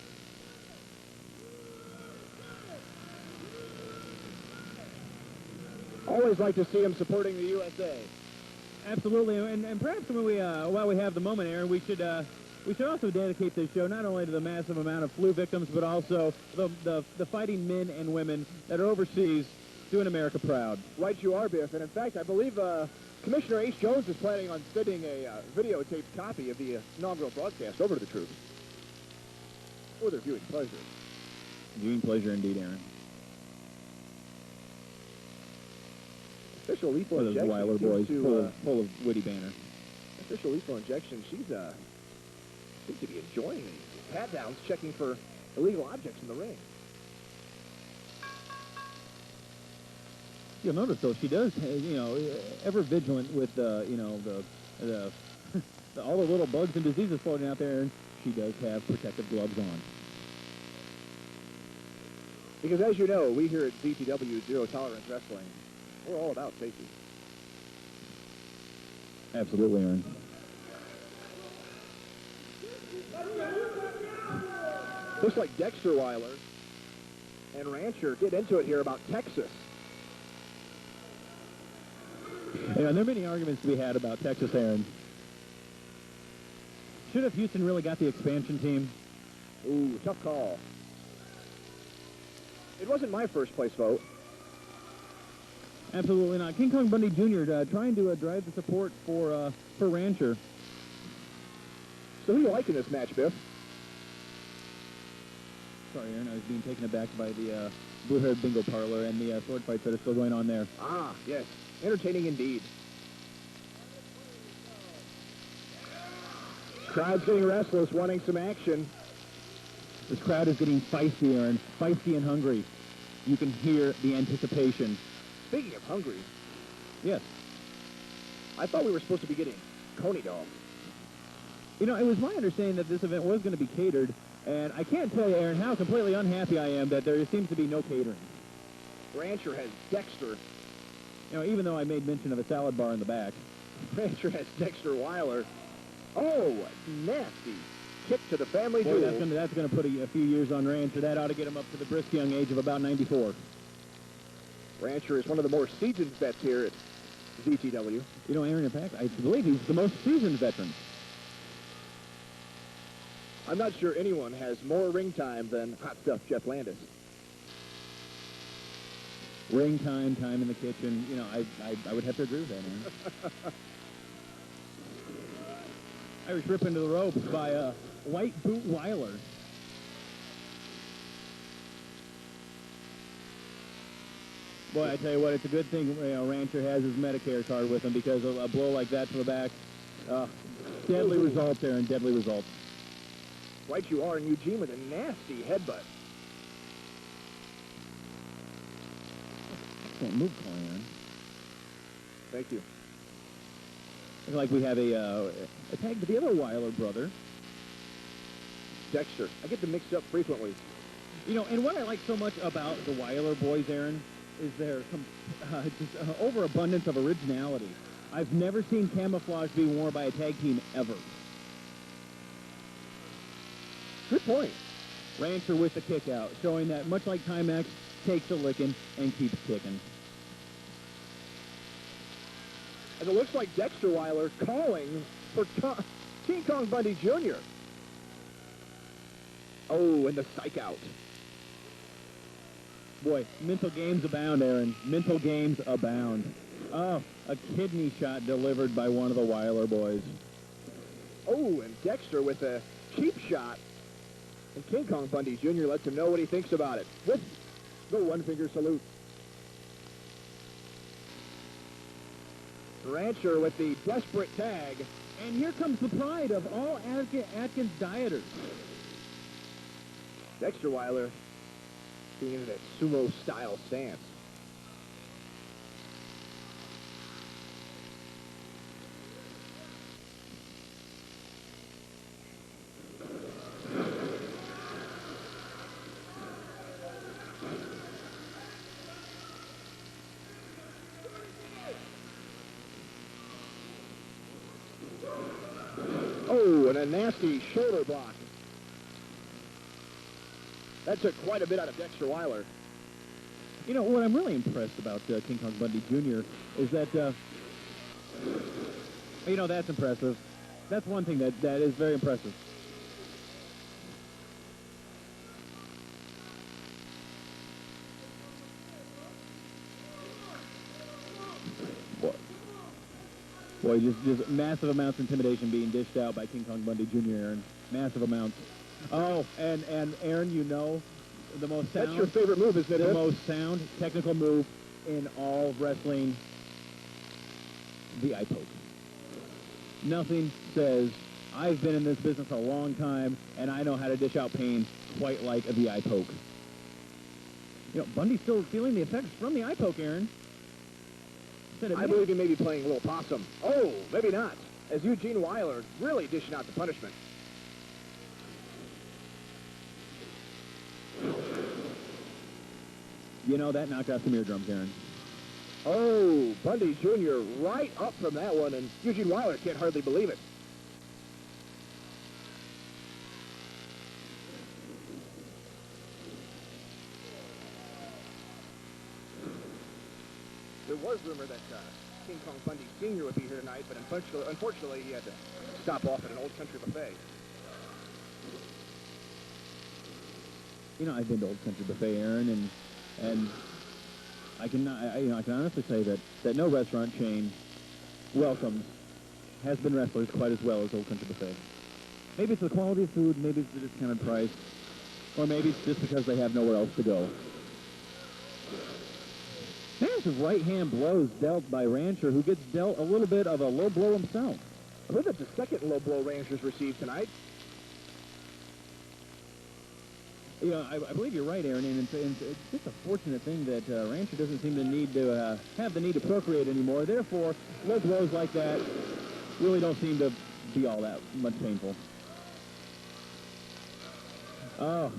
Always like to see him supporting the USA. Absolutely, and perhaps when while we have the moment, Aaron, we should also dedicate this show not only to the massive amount of flu victims, but also the fighting men and women that are overseas doing America proud. Right you are, Biff. And in fact, I believe Commissioner H. Jones is planning on sending a videotaped copy of the inaugural broadcast over to the troops for their viewing pleasure. Viewing pleasure indeed, Aaron. Official Lethal For those Injection Weiler boys, full of witty banner. Official Lethal Injection, she's seems to be enjoying these pat-downs, checking for illegal objects in the ring. You'll notice, though, she does, ever vigilant with, the all the little bugs and diseases floating out there, and she does have protective gloves on. Because as you know, we here at ZTW Zero Tolerance Wrestling, we're all about safety. Absolutely, Aaron. Looks like Dexter Weiler and Rancher get into it here about Texas. Yeah, there are many arguments to be had about Texas, Aaron. Should have Houston really got the expansion team? Ooh, tough call. It wasn't my first place vote. Absolutely not. King Kong Bundy Jr. Trying to drive the support for Rancher. So who do you like in this match, Biff? Sorry, Aaron, I was being taken aback by the Blue-Haired Bingo Parlor and the sword fights that are still going on there. Ah, yes. Entertaining indeed. Crowd's getting restless, wanting some action. This crowd is getting feisty, Aaron. Feisty and hungry. You can hear the anticipation. Speaking of hungry, Yes. I thought we were supposed to be getting Coney Dog. You know, it was my understanding that this event was going to be catered, and I can't tell you, Aaron, how completely unhappy I am that there seems to be no catering. Rancher has Dexter. You know, even though I made mention of a salad bar in the back. Rancher has Dexter Weiler. Oh, nasty kick to the family Boy, jewel. that's going to put a few years on Rancher. That ought to get him up to the brisk young age of about 94. Rancher is one of the more seasoned vets here at ZTW. You know, Aaron, in fact, I believe he's the most seasoned veteran. I'm not sure anyone has more ring time than Hot Stuff Jeff Landis. Ring time, time in the kitchen. You know, I would have to agree with that, Aaron. Irish rip into the ropes by White Boot Weiler. Boy, I tell you what, it's a good thing Rancher has his Medicare card with him, because a blow like that to the back, deadly results, Aaron, deadly results. Right you are, and Eugene with a nasty headbutt. Excellent move, Aaron. Thank you. Looks like we have a tag to the other Weiler brother. Dexter. I get them mixed up frequently. You know, and what I like so much about the Weiler boys, Aaron, is their overabundance of originality. I've never seen camouflage be worn by a tag team ever. Good point. Rancher with the kick out, showing that much like Timex, takes a licking and keeps kicking. And it looks like Dexter Weiler calling for King Kong Bundy Jr. Oh, and the psych out. Boy, mental games abound, Aaron. Mental games abound. Oh, a kidney shot delivered by one of the Weiler boys. Oh, and Dexter with a cheap shot. And King Kong Bundy Jr. lets him know what he thinks about it with the one-finger salute. Rancher with the desperate tag. And here comes the pride of all Atkins dieters. Dexter Weiler being in that sumo-style stance. Oh, and a nasty shoulder block. That took quite a bit out of Dexter Weiler. You know, what I'm really impressed about King Kong Bundy Jr. is that, you know, that's impressive. That's one thing that is very impressive. Boy, just massive amounts of intimidation being dished out by King Kong Bundy Jr., Aaron. Massive amounts. Oh, and Aaron, you know, the most sound... That's your favorite move, isn't it? The most sound technical move in all wrestling, the eye poke. Nothing says, I've been in this business a long time, and I know how to dish out pain quite like a VI poke. You know, Bundy's still feeling the effects from the eye poke, Aaron. I believe he may be playing a little possum. Oh, maybe not, as Eugene Weiler really dishing out the punishment. You know, that knocked out some eardrums, Aaron. Oh, Bundy Jr. right up from that one, and Eugene Weiler can't hardly believe it. There was rumor that King Kong Bundy Sr. would be here tonight, but unfortunately he had to stop off at an Old Country buffet. You know, I've been to Old Country Buffet, Aaron, and I can honestly say that no restaurant chain welcomes has-been wrestlers quite as well as Old Country Buffet. Maybe it's the quality of food, maybe it's the discounted price, or maybe it's just because they have nowhere else to go. There's a right-hand blows dealt by Rancher, who gets dealt a little bit of a low blow himself. I believe that's the second low blow Rancher's received tonight. You know, I believe you're right, Aaron, and it's just a fortunate thing that Rancher doesn't seem to need to have the need to procreate anymore. Therefore, low blows like that really don't seem to be all that much painful. Oh.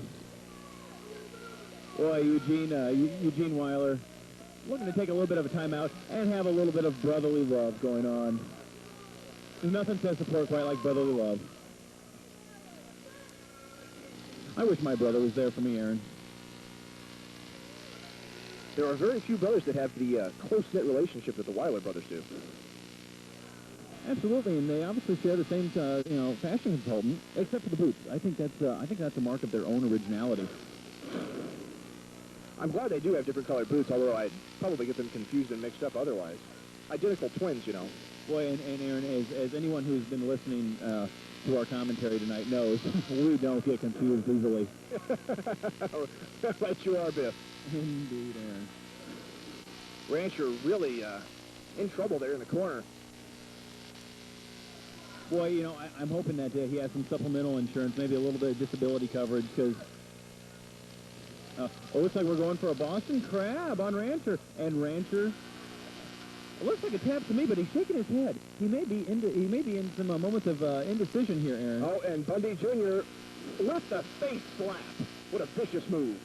Boy, Eugene Weiler looking to take a little bit of a timeout and have a little bit of brotherly love going on. There's nothing says support quite like brotherly love. I wish my brother was there for me, Aaron. There are very few brothers that have the close-knit relationship that the Weiler brothers do. Absolutely, and they obviously share the same, fashion consultant, except for the boots. I think that's a mark of their own originality. I'm glad they do have different colored boots, although I'd probably get them confused and mixed up otherwise. Identical twins, you know. Boy, and Aaron, as anyone who's been listening to our commentary tonight knows, we don't get confused easily. Right you are, Biff. Indeed, Aaron. Rancher really in trouble there in the corner. Boy, you know, I'm hoping that he has some supplemental insurance, maybe a little bit of disability coverage, because it looks like we're going for a Boston Crab on Rancher. And Rancher, it looks like a tap to me, but he's shaking his head. He may be in some moments of indecision here, Aaron. Oh, and Bundy Jr. with the face slap. What a vicious move.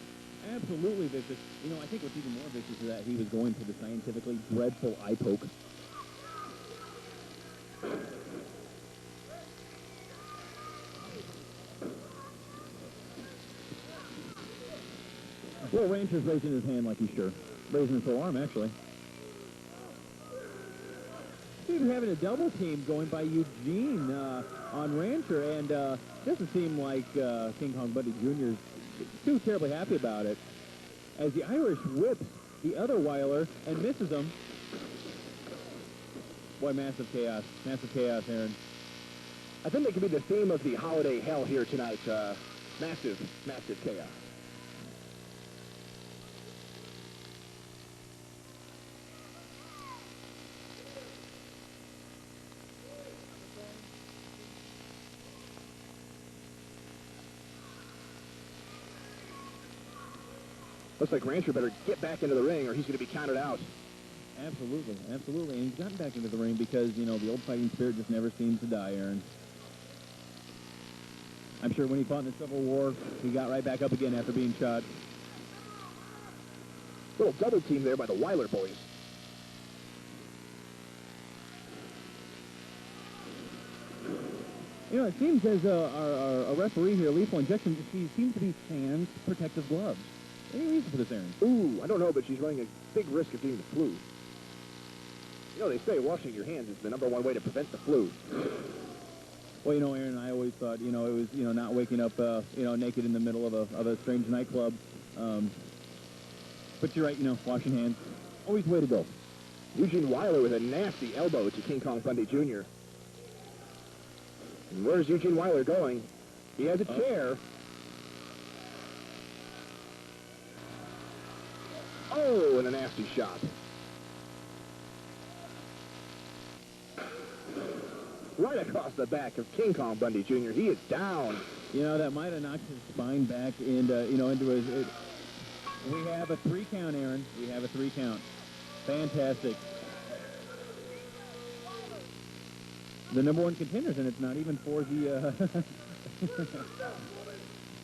Absolutely vicious. You know, I think what's even more vicious is that he was going for the scientifically dreadful eye poke. Well, Rancher's raising his hand like he's sure. Raising his full arm, actually. Even having a double team going by Eugene on Rancher, and doesn't seem like King Kong Bundy Jr. is too terribly happy about it. As the Irish whips the other Weiler and misses him. Boy, massive chaos. Massive chaos, Aaron. I think that could be the theme of the holiday hell here tonight. Massive, massive chaos. Looks like Rancher better get back into the ring or he's going to be counted out. Absolutely, absolutely. And he's gotten back into the ring because, you know, the old fighting spirit just never seems to die, Aaron. I'm sure when he fought in the Civil War, he got right back up again after being shot. Little double team there by the Weiler boys. You know, it seems as our referee here, Lethal Injection, she seems to be sans protective gloves. Any reason for this, Aaron? Ooh, I don't know, but she's running a big risk of getting the flu. You know, they say washing your hands is the #1 way to prevent the flu. Well, you know, Aaron, I always thought, you know, it was, you know, not waking up, naked in the middle of a strange nightclub. But you're right, you know, washing hands, always the way to go. Eugene Weiler with a nasty elbow to King Kong Bundy Jr. And where's Eugene Weiler going? He has a chair. Oh, and a nasty shot. right across the back of King Kong Bundy Jr. He is down. You know, that might have knocked his spine back into, into his... We have a 3 count, Aaron. We have a 3 count. Fantastic. The number 1 contenders, and it's not even for the...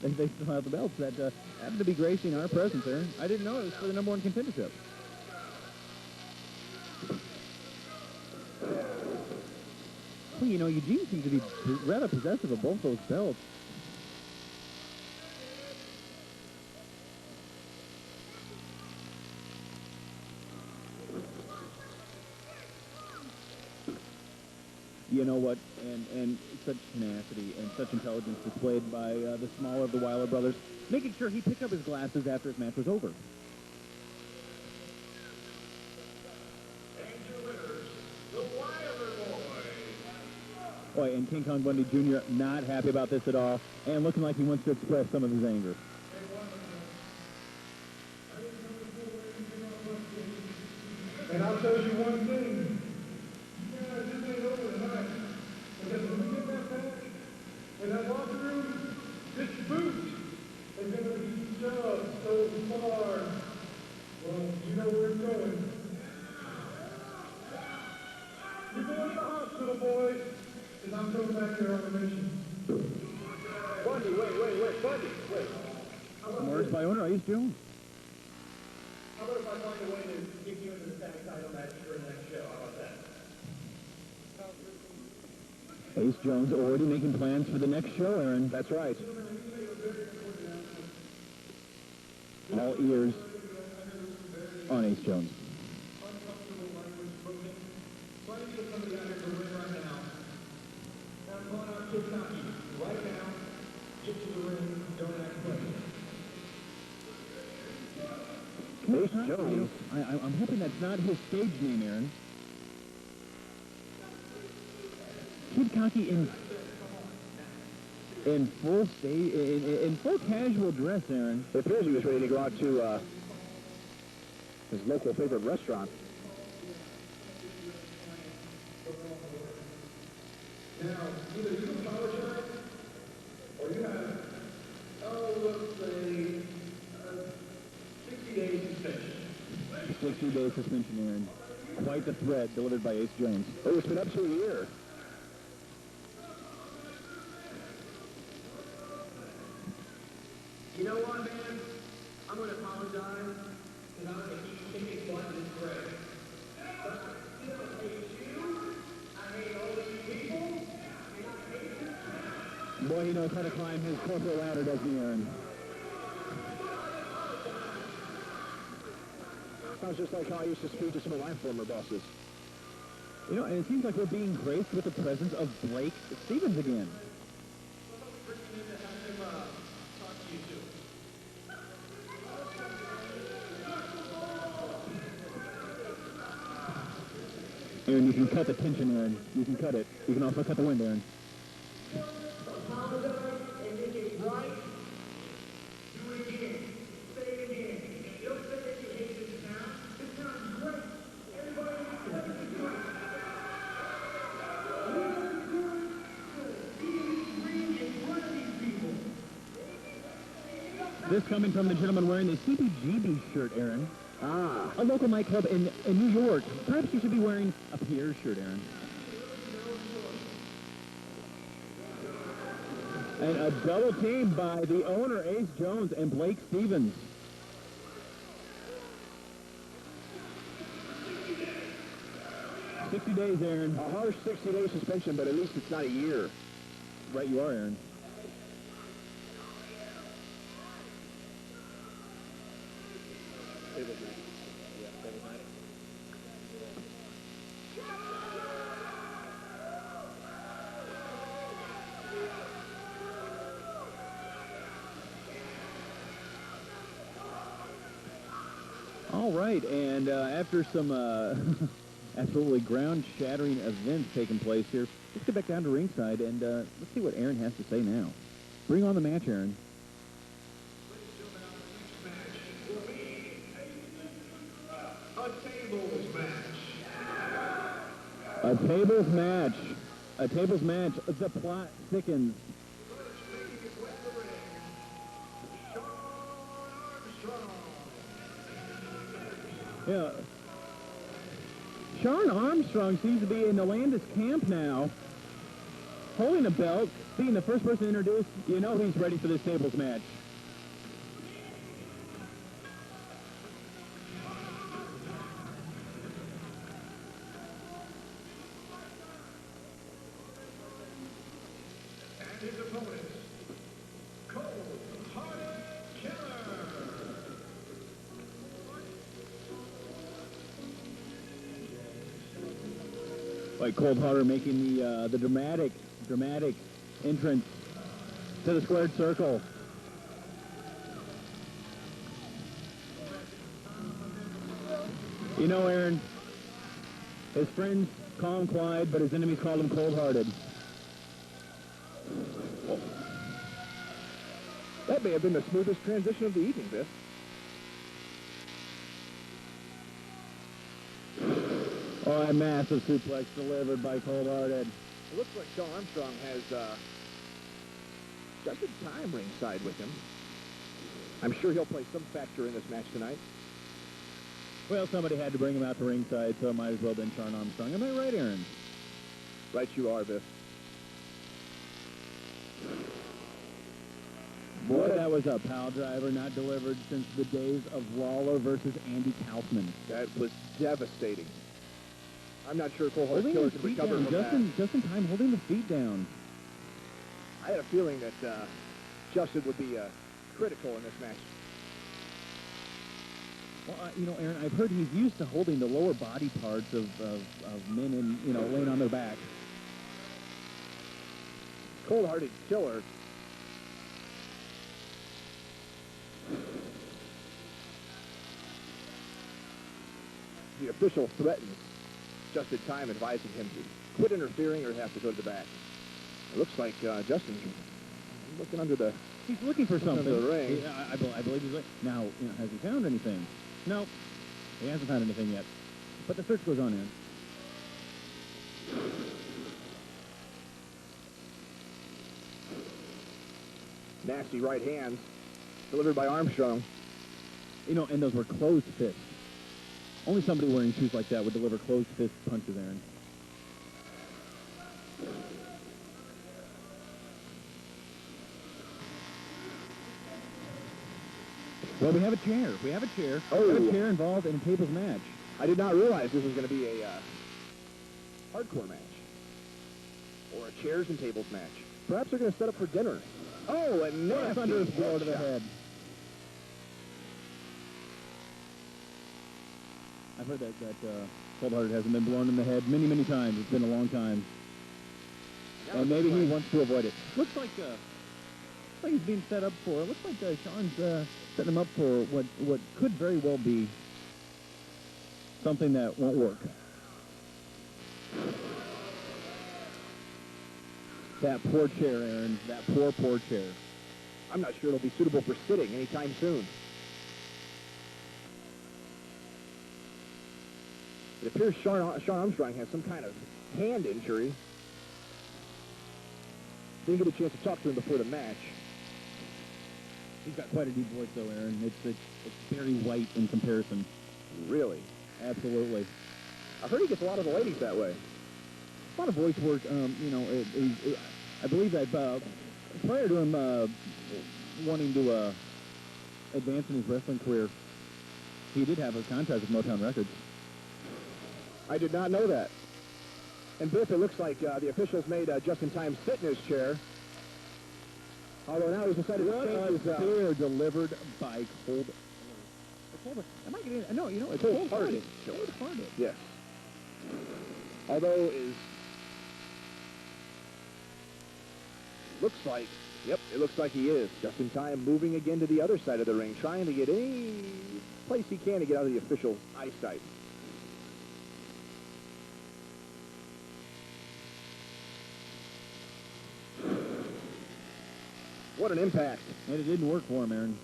they still have the belts that happen to be gracing our presence, Aaron. I didn't know it was for the number 1 contendership. Well, you know, Eugene seems to be rather possessive of both those belts. You know what, and such tenacity and such intelligence displayed by the smaller of the Weiler brothers, making sure he picked up his glasses after his match was over. Boy, and King Kong Bundy Jr. not happy about this at all, and looking like he wants to express some of his anger. And I'll tell you one thing. You guys, this ain't over tonight. Because when we get that back, in that locker room, this boot is going to be shoved so far. Well, you know where it's going. You're going to the hospital, boys. Because I'm coming back there on the mission. Bundy, wait, Bundy, wait. Marked by owner Ace Jones. How about if I find a way to get you into the tag title match during the next show? How about that? Ace Jones already making plans for the next show, Aaron. That's right. All ears on Ace Jones. Try to get somebody out here to win right now. I'm calling out Kid Cocky. Right now, get to the ring, don't act crazy. Ace Jones. I'm hoping that's not his stage name, Aaron. Kid Cocky in full casual dress, Aaron. It appears he was ready to go out to his local favorite restaurant. Now, either you apologize, or you have, let's say, 60-day suspension. 60-day suspension, Aaron. Quite the threat delivered by Ace Jones. Oh, it's been up to a year. You know what, man? I'm going to apologize, and I'm going to keep kicking butt in this grave. But I still hate you. I hate all of you people. And I hate you. Boy, he knows how to climb his corporate ladder, doesn't he, Aaron? Sounds just like how I used to speak to some of my former bosses. You know, and it seems like we're being graced with the presence of Blake Stevens again. Aaron, you can cut the tension, Aaron. You can cut it. You can also cut the wind, Aaron. Apologize and make it right. Do it again. Say it again. And don't say that you hate this town. This town's great. Everybody loves this town. We love this town. Be in this ring in front of these people. This coming from the gentleman wearing the CBGB shirt, Aaron. Ah. A local nightclub in New York. Perhaps you should be wearing a Pierre shirt, Aaron. And a double team by the owner, Ace Jones, and Blake Stevens. $60 days, Aaron. A harsh 60-day suspension, but at least it's not a year. Right you are, Aaron. All right, and after some absolutely ground-shattering events taking place here, let's get back down to ringside and let's see what Aaron has to say now. Bring on the match, Aaron. A tables match. A tables match. A tables match. The plot thickens. Yeah. Shawn Armstrong seems to be in the Landis camp now, holding a belt, being the first person introduced. You know he's ready for this tables match. And his opponent, Cold-Hearted Killer. Like Cold-Hearted making the dramatic entrance to the squared circle. You know, Aaron, his friends call him Clyde, but his enemies call him Cold-Hearted. That may have been the smoothest transition of the evening, Biff. Oh, a massive suplex delivered by Cold-Hearted. It looks like Shawn Armstrong has just in time ringside with him. I'm sure he'll play some factor in this match tonight. Well, somebody had to bring him out to ringside, so it might as well have been Shawn Armstrong. Am I right, Aaron? Right you are, Biff. Boy, that was a pile driver not delivered since the days of Lawler versus Andy Kaufman. That was devastating. I'm not sure Cold-Hearted Holding Killer the can feet recover down, from just in time, holding the feet down. that. I had a feeling that Justin would be critical in this match. Well, you know, Aaron, I've heard he's used to holding the lower body parts of men and, you know, laying on their back. Cold-Hearted Killer. The official threatens just in time, advising him to quit interfering or have to go to the back. It looks like Justin's looking under the... He's looking for Looking something. under the ring. I believe he's like, now, you know, has he found anything? No, he hasn't found anything yet. But the search goes on, Aaron. Nasty right hands delivered by Armstrong. You know, and those were closed fists. Only somebody wearing shoes like that would deliver closed fist punches, Aaron. Well, we have a chair. We have a chair. Oh. We have a chair involved in a tables match. I did not realize this was going to be a hardcore match. Or a chairs and tables match. Perhaps they're going to set up for dinner. Oh, a nasty Thunderous blow to the headshot. head. I've heard that Cold-Hearted hasn't been blown in the head many, many times. It's been a long time. And maybe he wants to avoid it. Looks like he's being set up for. Looks like Shawn's setting him up for what could very well be something that won't work. That poor chair, Aaron. That poor chair. I'm not sure it'll be suitable for sitting anytime soon. It appears Shawn Armstrong has some kind of hand injury. Didn't get a chance to talk to him before the match. He's got quite a deep voice, though, Aaron. It's very white in comparison. Really? Absolutely. I heard he gets a lot of the ladies that way. A lot of voice work. You know, I believe that prior to him wanting to advance in his wrestling career, he did have a contract with Motown Records. I did not know that. And Biff, it looks like the officials made just in time sit in his chair. Although now he's decided to change his... Spear delivered by Cold. Am I getting? No, you know, it's Cold-Hearted. Cold-Hearted. Yes. Although is... Looks like... Yep, it looks like he is. Just in time, moving again to the other side of the ring, trying to get any place he can to get out of the official's eyesight. What an impact. And it didn't work for him, Aaron.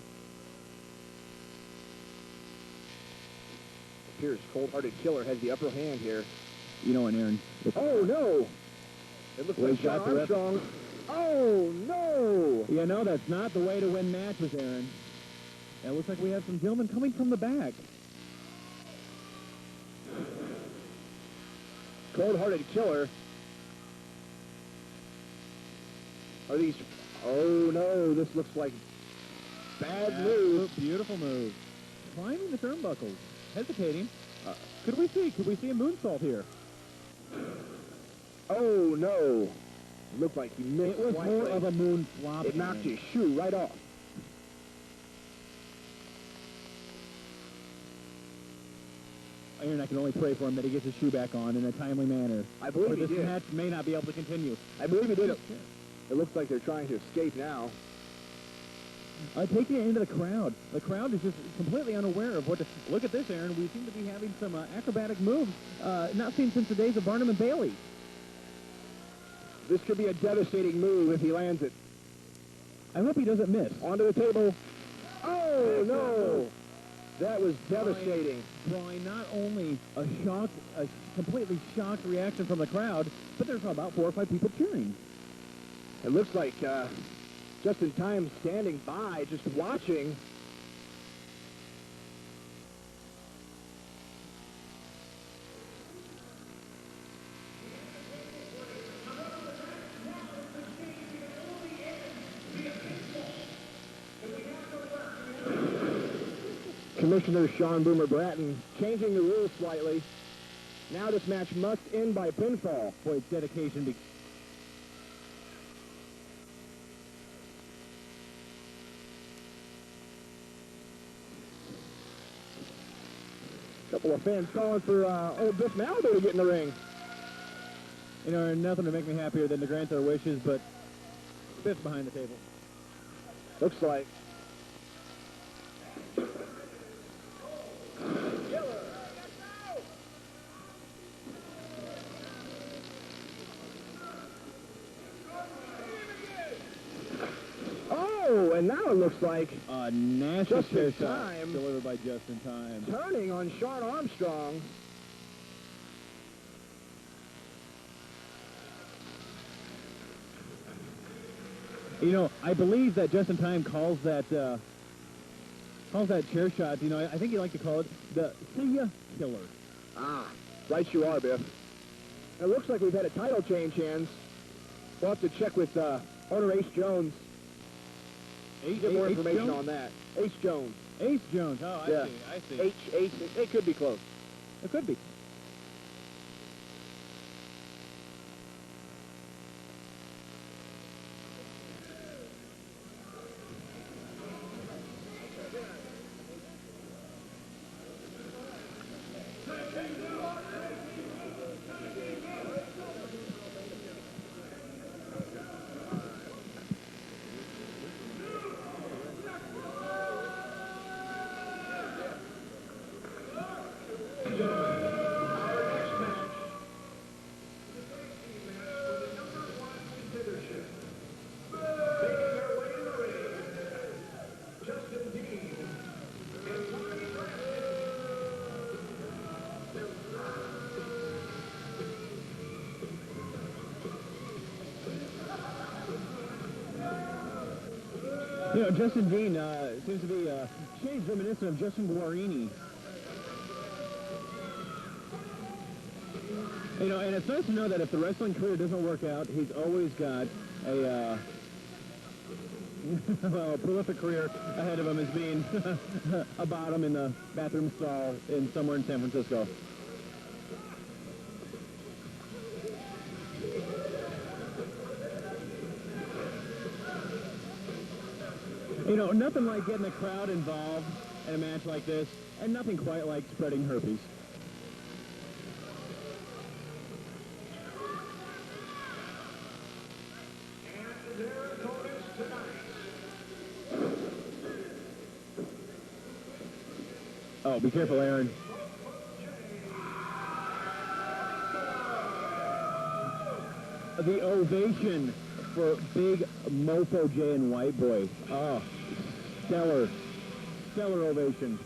Appears Cold-Hearted Killer has the upper hand here. You know what, Aaron? Oh, no! It looks We've like Sean got the ref- Armstrong. Oh, no! You know, that's not the way to win matches, Aaron. It looks like we have some gentlemen coming from the back. Cold-hearted killer. Are these... Oh, no, this looks like bad news. Beautiful move. Climbing the turnbuckles. Hesitating. Could we see a moonsault here? Oh, no. It looked like he missed It was slightly. more of a moon flop. It knocked his shoe right off. Aaron, I can only pray for him that he gets his shoe back on in a timely manner. I believe or he this did. match may not be able to continue. I believe he did it. It looks like they're trying to escape now. Taking it into the crowd. The crowd is just completely unaware of what to... Look at this, Aaron. We seem to be having some acrobatic moves not seen since the days of Barnum and Bailey. This could be a devastating move if he lands it. I hope he doesn't miss. Onto the table. Oh, no. That was devastating. Drawing not only a completely shocked reaction from the crowd, but there's about 4 or 5 people cheering. It looks like just in time standing by, just watching. Commissioner Sean Boomer Bratton changing the rules slightly. Now this match must end by pinfall. Boy, it's dedication. Couple of fans calling for old Biff Malibu to get in the ring. You know, nothing to make me happier than to grant their wishes, but Biff's behind the table. Looks like. Oh, and now it looks like A nasty Just in chair shot time. delivered by Just in Time. turning on Sean Armstrong. You know, I believe that Just in Time calls that chair shot. You know, I think you like to call it the See Ya Killer. Ah, right you are, Biff. It looks like we've had a title change hands. We'll have to check with owner Ace Jones. Get more information on that. Ace Jones. Ace Jones. Oh, Yeah. I see. Ace, it could be close. It could be. You know, Justin Dean seems to be shades reminiscent of Justin Guarini. You know, and it's nice to know that if the wrestling career doesn't work out, he's always got a well, a prolific career ahead of him as being a bottom in the bathroom stall somewhere in San Francisco. You know, nothing like getting the crowd involved in a match like this, and nothing quite like spreading herpes. And their opponents tonight. Oh, be careful, Aaron. The ovation for Big Mofo J and White Boy. Oh, stellar ovation.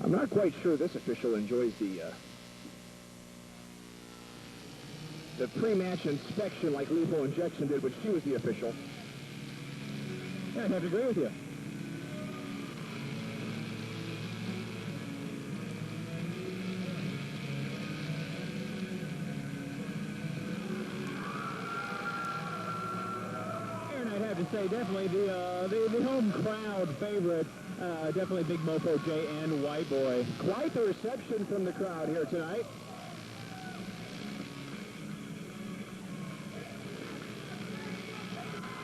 I'm not quite sure this official enjoys the pre-match inspection like Lethal Injection did when she was the official. Yeah, I'd have to agree with you. And I'd have to say, definitely the home crowd favorite, definitely Big Mofo J and White Boy. Quite the reception from the crowd here tonight.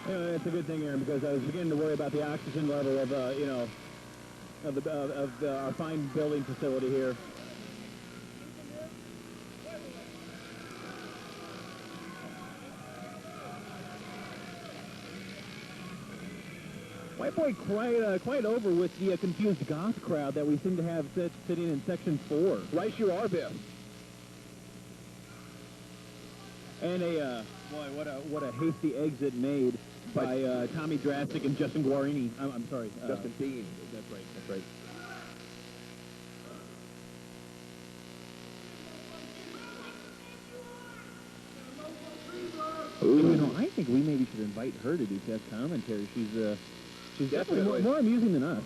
You know, it's a good thing, Aaron, because I was beginning to worry about the oxygen level of, our fine building facility here. White Boy quite over with the confused goth crowd that we seem to have sitting in section 4. Right you are, Biff. And what a hasty exit made by Tommy Drastic and Justin Guarini. I'm sorry. Justin Dean. That's right. That's right. You know, I think we maybe should invite her to do test commentary. She's definitely more amusing than us.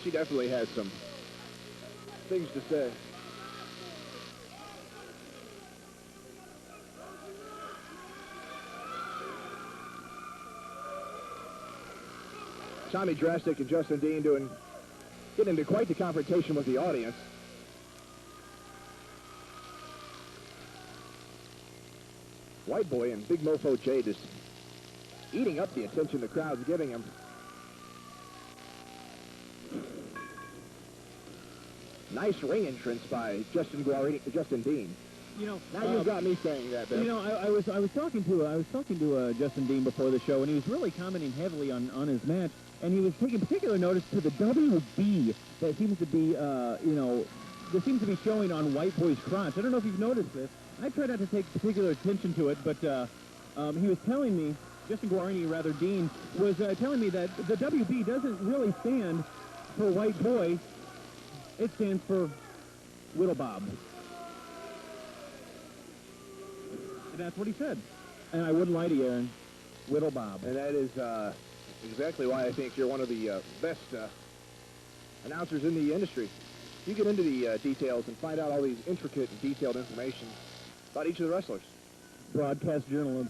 She definitely has some things to say. Tommy Drastic and Justin Dean getting into quite the confrontation with the audience. White Boy and Big Mofo J just eating up the attention the crowd's giving him. Nice ring entrance by Justin Dean. You know, now you've got me saying that, Bill. You know, I was talking to Justin Dean before the show, and he was really commenting heavily on his match, and he was taking particular notice to the WB that seems to be, that seems to be showing on White Boy's crotch. I don't know if you've noticed this. I try not to take particular attention to it, but he was telling me, Justin Guarini, rather, Dean, was telling me that the WB doesn't really stand for White Boy. It stands for Whittle Bob. And that's what he said. And I wouldn't lie to you, Aaron. Whittle Bob. And that is exactly why I think you're one of the best announcers in the industry. You get into the details and find out all these intricate and detailed information about each of the wrestlers. Broadcast journalism,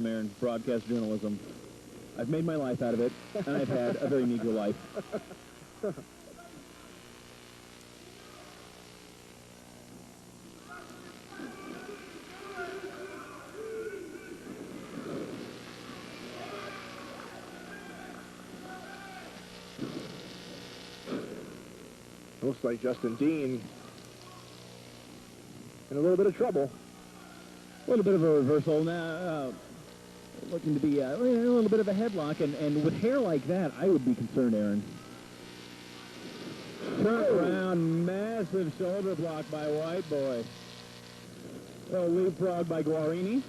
Aaron. Broadcast journalism. I've made my life out of it, and I've had a very meager life. Looks like Justin Dean in a little bit of trouble. A little bit of a reversal now, looking to be a little bit of a headlock, and with hair like that, I would be concerned, Aaron. Turn around, massive shoulder block by White Boy. Little leapfrog by Guarini.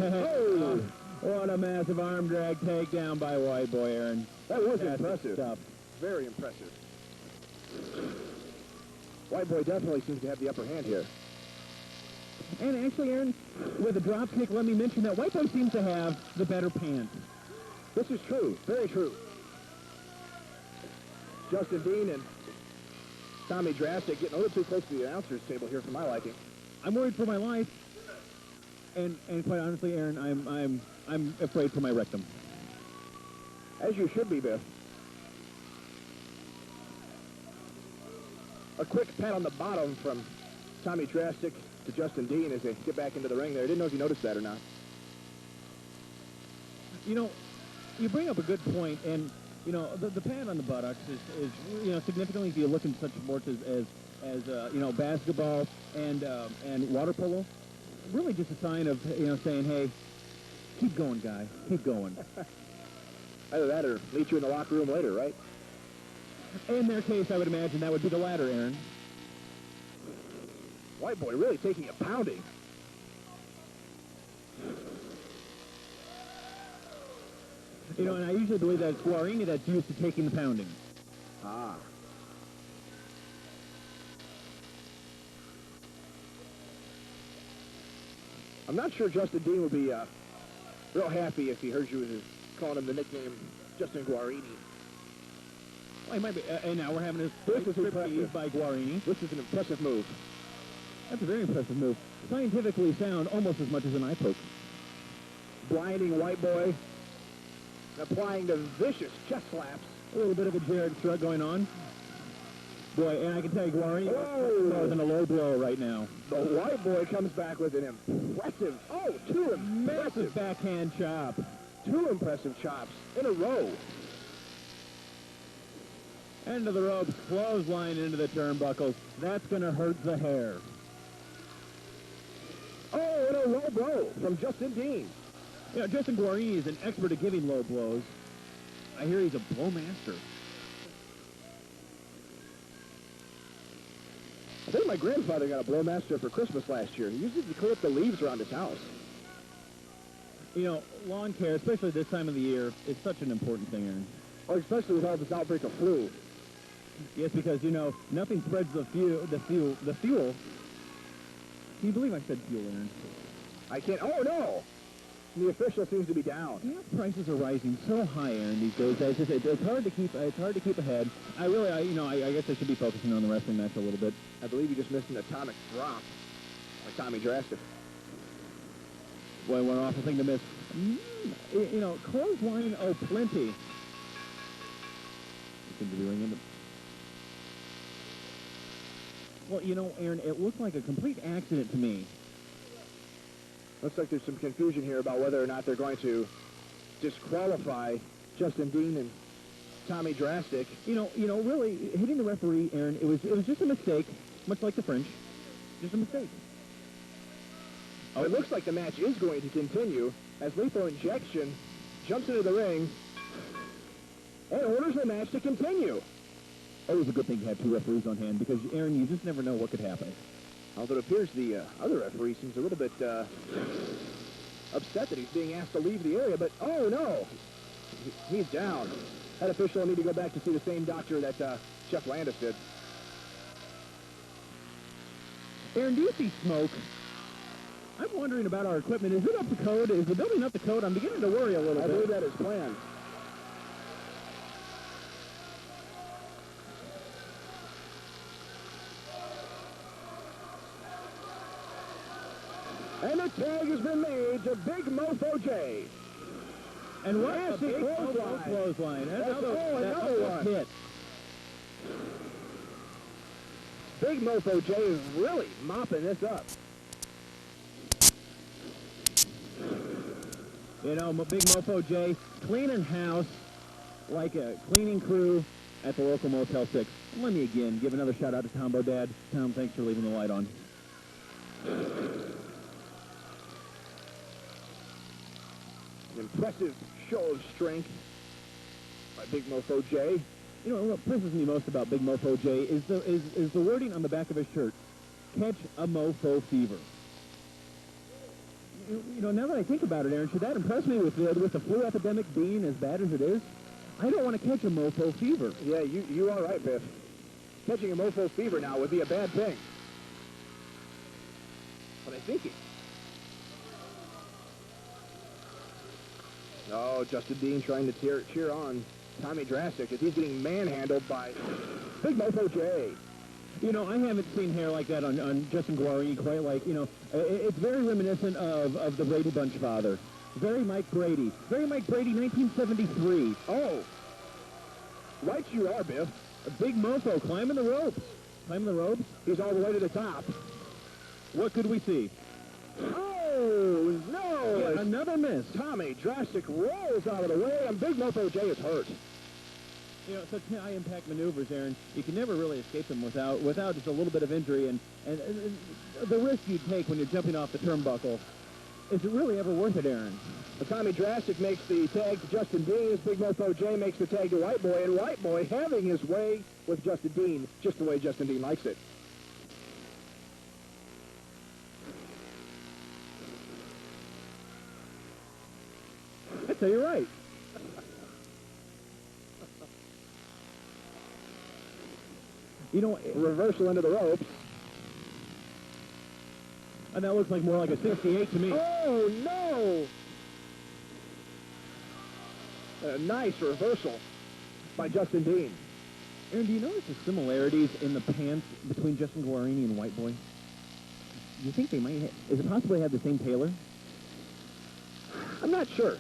Oh! What a massive arm drag takedown by White Boy, Aaron. That was Fantastic impressive. stuff. Very impressive. White Boy definitely seems to have the upper hand here. And actually, Aaron, with a drop kick, let me mention that White Boy seems to have the better pants. This is true. Very true. Justin Dean and Tommy Drastic getting a little too close to the announcer's table here for my liking. I'm worried for my life. And quite honestly, Aaron, I'm afraid for my rectum. As you should be, Biff. A quick pat on the bottom from Tommy Drastic to Justin Dean as they get back into the ring there. I didn't know if you noticed that or not. You know, you bring up a good point, and, you know, the pat on the buttocks is you know, significantly, if you look in such sports as you know, basketball and water polo, really just a sign of, you know, saying, hey, keep going, guy, keep going. Either that or meet you in the locker room later, right? In their case, I would imagine that would be the latter, Aaron. White Boy really taking a pounding. You know, and I usually believe that it's Guarini that's used to taking the pounding. Ah. I'm not sure Justin Dean would be real happy if he heard you calling him the nickname Justin Guarini. Well, he might be, and now we're having a This is strip impressive. tease by Guarini. This is an impressive move. That's a very impressive move. Scientifically sound almost as much as an eye poke. Blinding White Boy. Applying the vicious chest slaps. A little bit of a Jared Shrug going on. Boy, and I can tell you, Guarini Whoa. more than a low blow right now. The White Boy comes back with an impressive, two Massive impressive, backhand chop. two impressive chops in a row. End of the ropes, clothesline into the turnbuckles. That's going to hurt the hair. Oh, and a low blow from Justin Dean. You know, Justin Guarini is an expert at giving low blows. I hear he's a blow master. I think my grandfather got a Blowmaster for Christmas last year. He used it to clear up the leaves around his house. You know, lawn care, especially this time of the year, is such an important thing, Aaron. Oh, especially with all this outbreak of flu. Yes, because, you know, nothing spreads the fuel. Can you believe I said fuel, Aaron? I can't, oh no! The official seems to be down. Gas prices are rising so high, Aaron, these days. It's hard to keep. It's hard to keep ahead. I guess I should be focusing on the wrestling match a little bit. I believe you just missed an atomic drop by Tommy Drastic. Boy, what an awful thing to miss. You know, clothesline, oh, plenty. You seem to be ringing. Well, you know, Aaron, it looked like a complete accident to me. Looks like there's some confusion here about whether or not they're going to disqualify Justin Dean and Tommy Drastic. You know, really hitting the referee, Aaron. It was just a mistake, much like the French. Just a mistake. Oh, it looks like the match is going to continue as Lethal Injection jumps into the ring and orders the match to continue. Always a good thing to have two referees on hand because, Aaron, you just never know what could happen. Although it appears the other referee seems a little bit upset that he's being asked to leave the area, but oh no, he's down. That official will need to go back to see the same doctor that Jeff Landis did. Aaron, do you see smoke? I'm wondering about our equipment. Is it up to code? Is the building up to code? I'm beginning to worry a little I bit. believe that is planned. And the tag has been made to Big Mofo J. And what Yes, a big clothesline. clothesline. Another Another one. hit. Big Mofo J is really mopping this up. You know, Big Mofo J cleaning house like a cleaning crew at the local Motel 6. And let me again give another shout out to Tom Bodad. Tom, thanks for leaving the light on. An impressive show of strength by Big Mofo J. You know, what pleases me most about Big Mofo J is the wording on the back of his shirt. Catch a mofo fever. You know, now that I think about it, Aaron, should that impress me with the flu epidemic being as bad as it is? I don't want to catch a mofo fever. Yeah, you are right, Biff. Catching a mofo fever now would be a bad thing. What I'm thinking. Oh, Justin Dean trying to cheer on Tommy Drastic as he's getting manhandled by Big Mofo J. You know, I haven't seen hair like that on Justin Guarini quite like, you know, it's very reminiscent of the Brady Bunch father. Very Mike Brady. Very Mike Brady, 1973. Oh, right you are, Biff. A Big Mofo climbing the ropes. Climbing the ropes. He's all the way to the top. What could we see? Oh, no! Yeah, another miss. Tommy Drastic rolls out of the way, and Big Mofo J is hurt. You know, such high-impact maneuvers, Aaron, you can never really escape them without just a little bit of injury. And the risk you take when you're jumping off the turnbuckle, is it really ever worth it, Aaron? Tommy Drastic makes the tag to Justin Dean as Big Mofo J makes the tag to White Boy, and White Boy having his way with Justin Dean, just the way Justin Dean likes it. I'd say you're right. You know, Reversal into the ropes. and that looks like more like a 68 to me. Oh, no! A nice reversal by Justin Dean. Aaron, do you notice the similarities in the pants between Justin Guarini and White Boy? Do you think they might is it possible they have the same tailor? I'm not sure.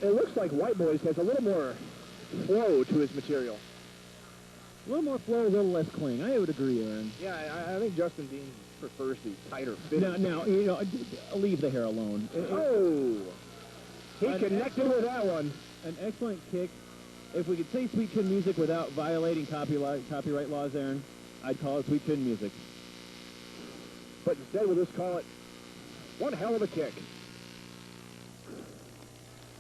It looks like White Boy's has a little more flow to his material. A little more flow, a little less cling. I would agree, Aaron. Yeah, I think Justin Dean prefers the tighter fit. Now, you know, leave the hair alone. Oh! He An connected with that one. An excellent kick. If we could say Sweet Chin Music without violating copyright laws, Aaron, I'd call it Sweet Chin Music. But instead we'll just call it one hell of a kick.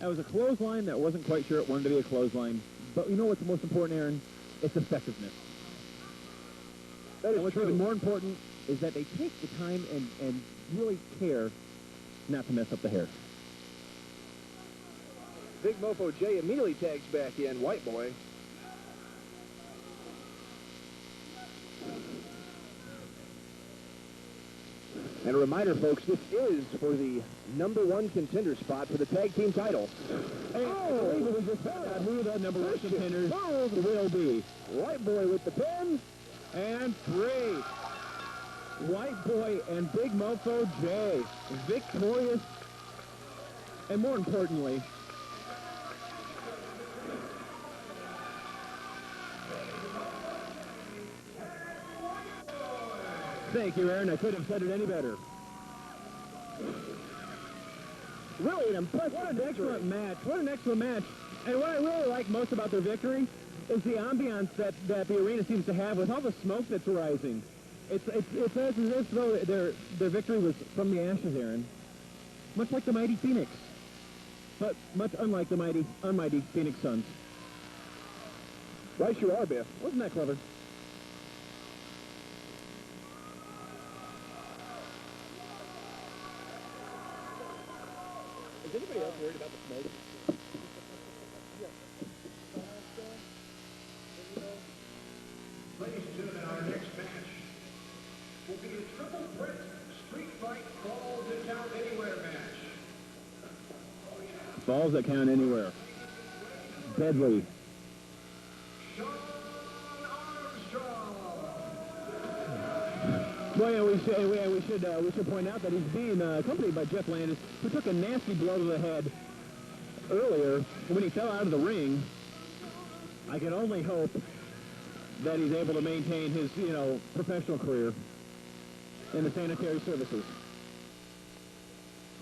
That was a clothesline that wasn't quite sure it wanted to be a clothesline. But you know what's the most important, Aaron? It's effectiveness. That And is what's true. even more important is that they take the time and really care not to mess up the hair. Big Mofo J immediately tags back in White Boy. And a reminder, folks, this is for the #1 contender spot for the tag team title. Hey, I believe it was just found out who the number one contenders will be. White Boy with the pin. And 3. White Boy and Big Mofo J, victorious, and more importantly, thank you, Aaron. I couldn't have said it any better. Really an impressive What an excellent match. What an excellent match. And what I really like most about their victory is the ambiance that the arena seems to have with all the smoke that's rising. It's as if though their victory was from the ashes, Aaron. Much like the mighty Phoenix. But much unlike the unmighty Phoenix Suns. Right you are, Biff. Wasn't that clever? Is anybody else worried about the smoke? Ladies and gentlemen, our next match will be a triple threat street fight falls that count anywhere match. Balls that count anywhere. Deadly. Sean Armstrong. Well, yeah, we should point out that he's being accompanied by Jeff Landis, who took a nasty blow to the head earlier when he fell out of the ring. I can only hope that he's able to maintain his, professional career in the sanitary services.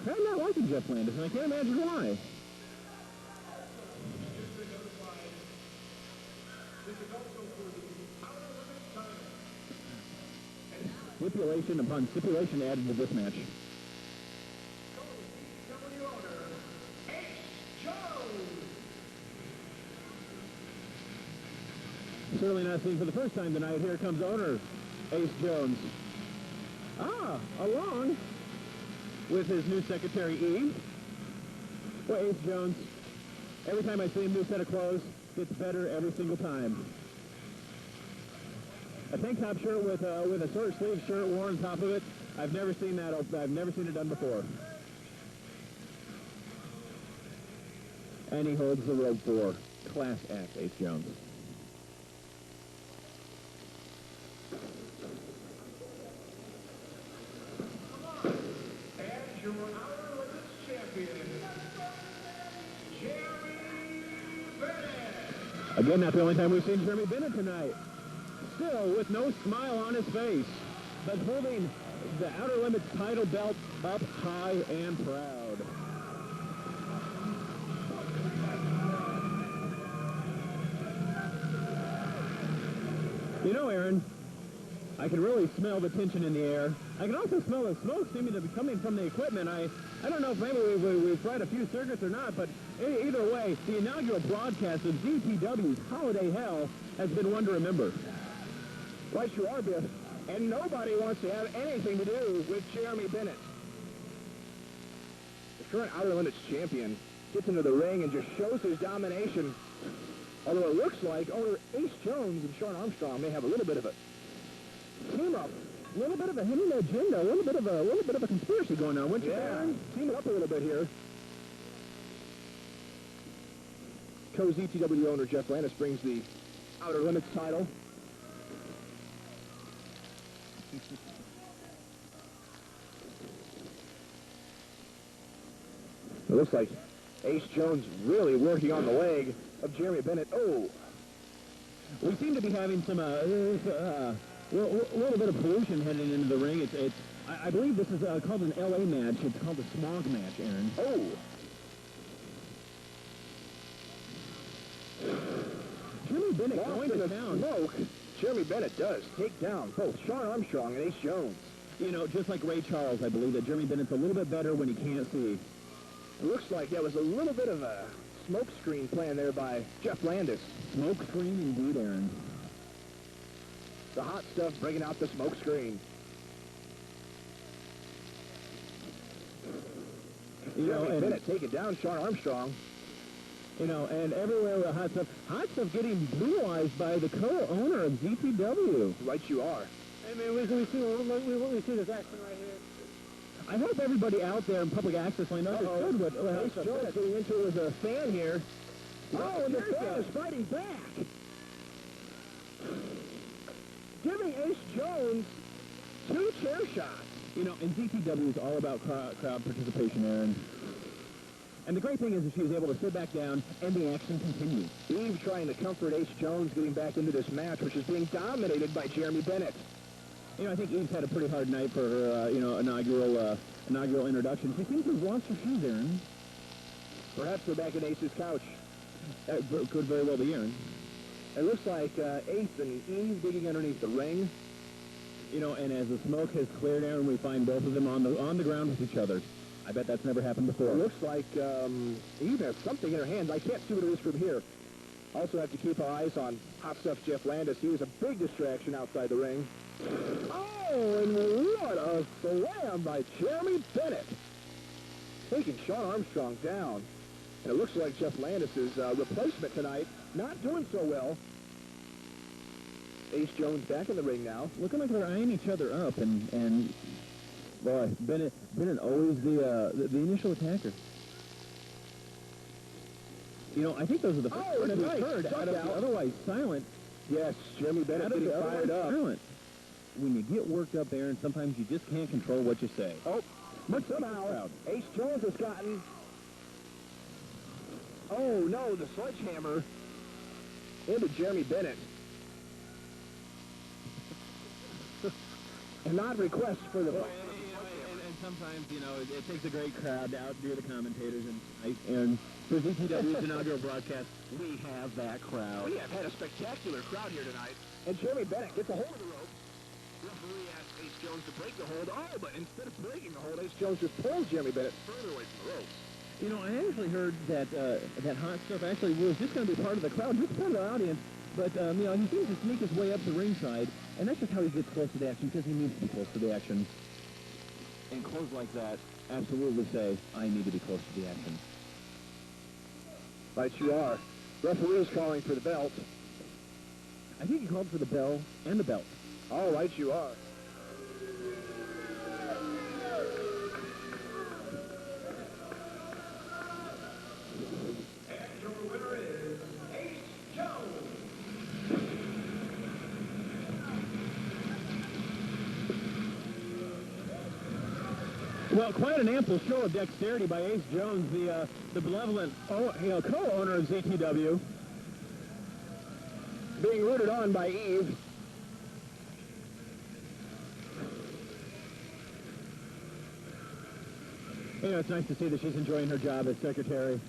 I'm not liking Jeff Landis, and I can't imagine why. Stipulation upon stipulation added to this match. W owner, Ace Jones. Certainly not seen for the first time tonight. Here comes owner Ace Jones. Along with his new secretary E. Well, Ace Jones, every time I see him, new set of clothes, gets better every single time. A tank top shirt with a short sleeve shirt worn on top of it. I've never seen that. I've never seen it done before. And he holds the rope for class act, Ace Jones. And your Outer Limits champion, Jeremy Bennett. Again, not the only time we've seen Jeremy Bennett tonight. Still with no smile on his face, but holding the Outer Limits title belt up high and proud. You know, Aaron, I can really smell the tension in the air. I can also smell the smoke seeming to be coming from the equipment. I don't know if maybe we've tried a few circuits or not, but either way, the inaugural broadcast of ZTW's Holiday Hell has been one to remember. Right you are, Biff. And nobody wants to have anything to do with Jeremy Bennett. The current Outer Limits champion gets into the ring and just shows his domination. Although it looks like owner Ace Jones and Sean Armstrong may have a little bit of a Team up. A little bit of a hidden agenda, a little bit of a conspiracy going on, wouldn't you, Yeah. Aaron? Team it up a little bit here. Co-ZTW owner Jeff Landis brings the Outer Limits title. It looks like Ace Jones really working on the leg of Jeremy Bennett. Oh, We seem to be having some little bit of pollution heading into the ring. I believe this is called an LA match. It's called the smog match, Aaron. oh. Jimmy Bennett Lost going in to the town. smoke. Jeremy Bennett does take down both Sean Armstrong and Ace Jones. You know, just like Ray Charles, I believe that Jeremy Bennett's a little bit better when he can't see. It looks like there was a little bit of a smoke screen plan there by Jeff Landis. Smoke screen indeed, Aaron. The hot stuff bringing out the smoke screen. You know, Jeremy and, Bennett taking down Sean Armstrong. you know, and everywhere with hot stuff getting brutalized by the co-owner of ZTW. Right you are. Hey, man, we see this action right here. I hope everybody out there in public access land understood what Ace Jones getting into it with a fan here. Oh, and the fan is fighting back. Giving Ace Jones 2 chair shots. You know, and ZTW is all about crowd participation, Aaron. And the great thing is that she was able to sit back down and the action continued. Eve trying to comfort Ace Jones getting back into this match, which is being dominated by Jeremy Bennett. You know, I think Eve's had a pretty hard night for her, inaugural introduction. She seems to have lost her shoes, Aaron. Perhaps they're back at Ace's couch. Could very well be, Aaron. It looks like Ace and Eve digging underneath the ring. You know, and as the smoke has cleared, Aaron, we find both of them on the ground with each other. I bet that's never happened before. It looks like Eve has something in her hands. I can't see what it is from here. Also have to keep our eyes on Hot Stuff Jeff Landis. He was a big distraction outside the ring. Oh, and what a slam by Jeremy Bennett. Taking Sean Armstrong down. And it looks like Jeff Landis' replacement tonight not doing so well. Ace Jones back in the ring now. Looking like they're eyeing each other up, and boy, Bennett always the initial attacker. You know, I think those are the first Oh, words we've nice. heard Duck out of out. the otherwise silent. Yes, Jeremy Bennett Out of getting the fired otherwise up. silent. When you get worked up there, and sometimes you just can't control what you say. Oh, Much somehow crowd. Ace Jones has gotten... Oh, no, the sledgehammer into Jeremy Bennett. An odd request for the... And sometimes, you know, it takes a great crowd out near the commentators, and for ZTW's inaugural broadcast, we have that crowd. We have had a spectacular crowd here tonight. And Jeremy Bennett gets a hold of the rope. Referee asks Ace Jones to break the hold. Oh, but instead of breaking the hold, Ace Jones just pulls Jeremy Bennett further away from the ropes. You know, I actually heard that that Hot Stuff actually was just going to be part of the crowd, just part of the audience. But, you know, he seems to sneak his way up to ringside, and that's just how he gets close to the action, because he needs to be close to the action. And clothes like that absolutely say, I need to be close to the action. Right you are. Referee's calling for the belt. I think he called for the bell and the belt. All right you are. And your winner is Ace Jones. Well, quite an ample show of dexterity by Ace Jones, the benevolent co-owner of ZTW. Being rooted on by Eve. You know, it's nice to see that she's enjoying her job as secretary.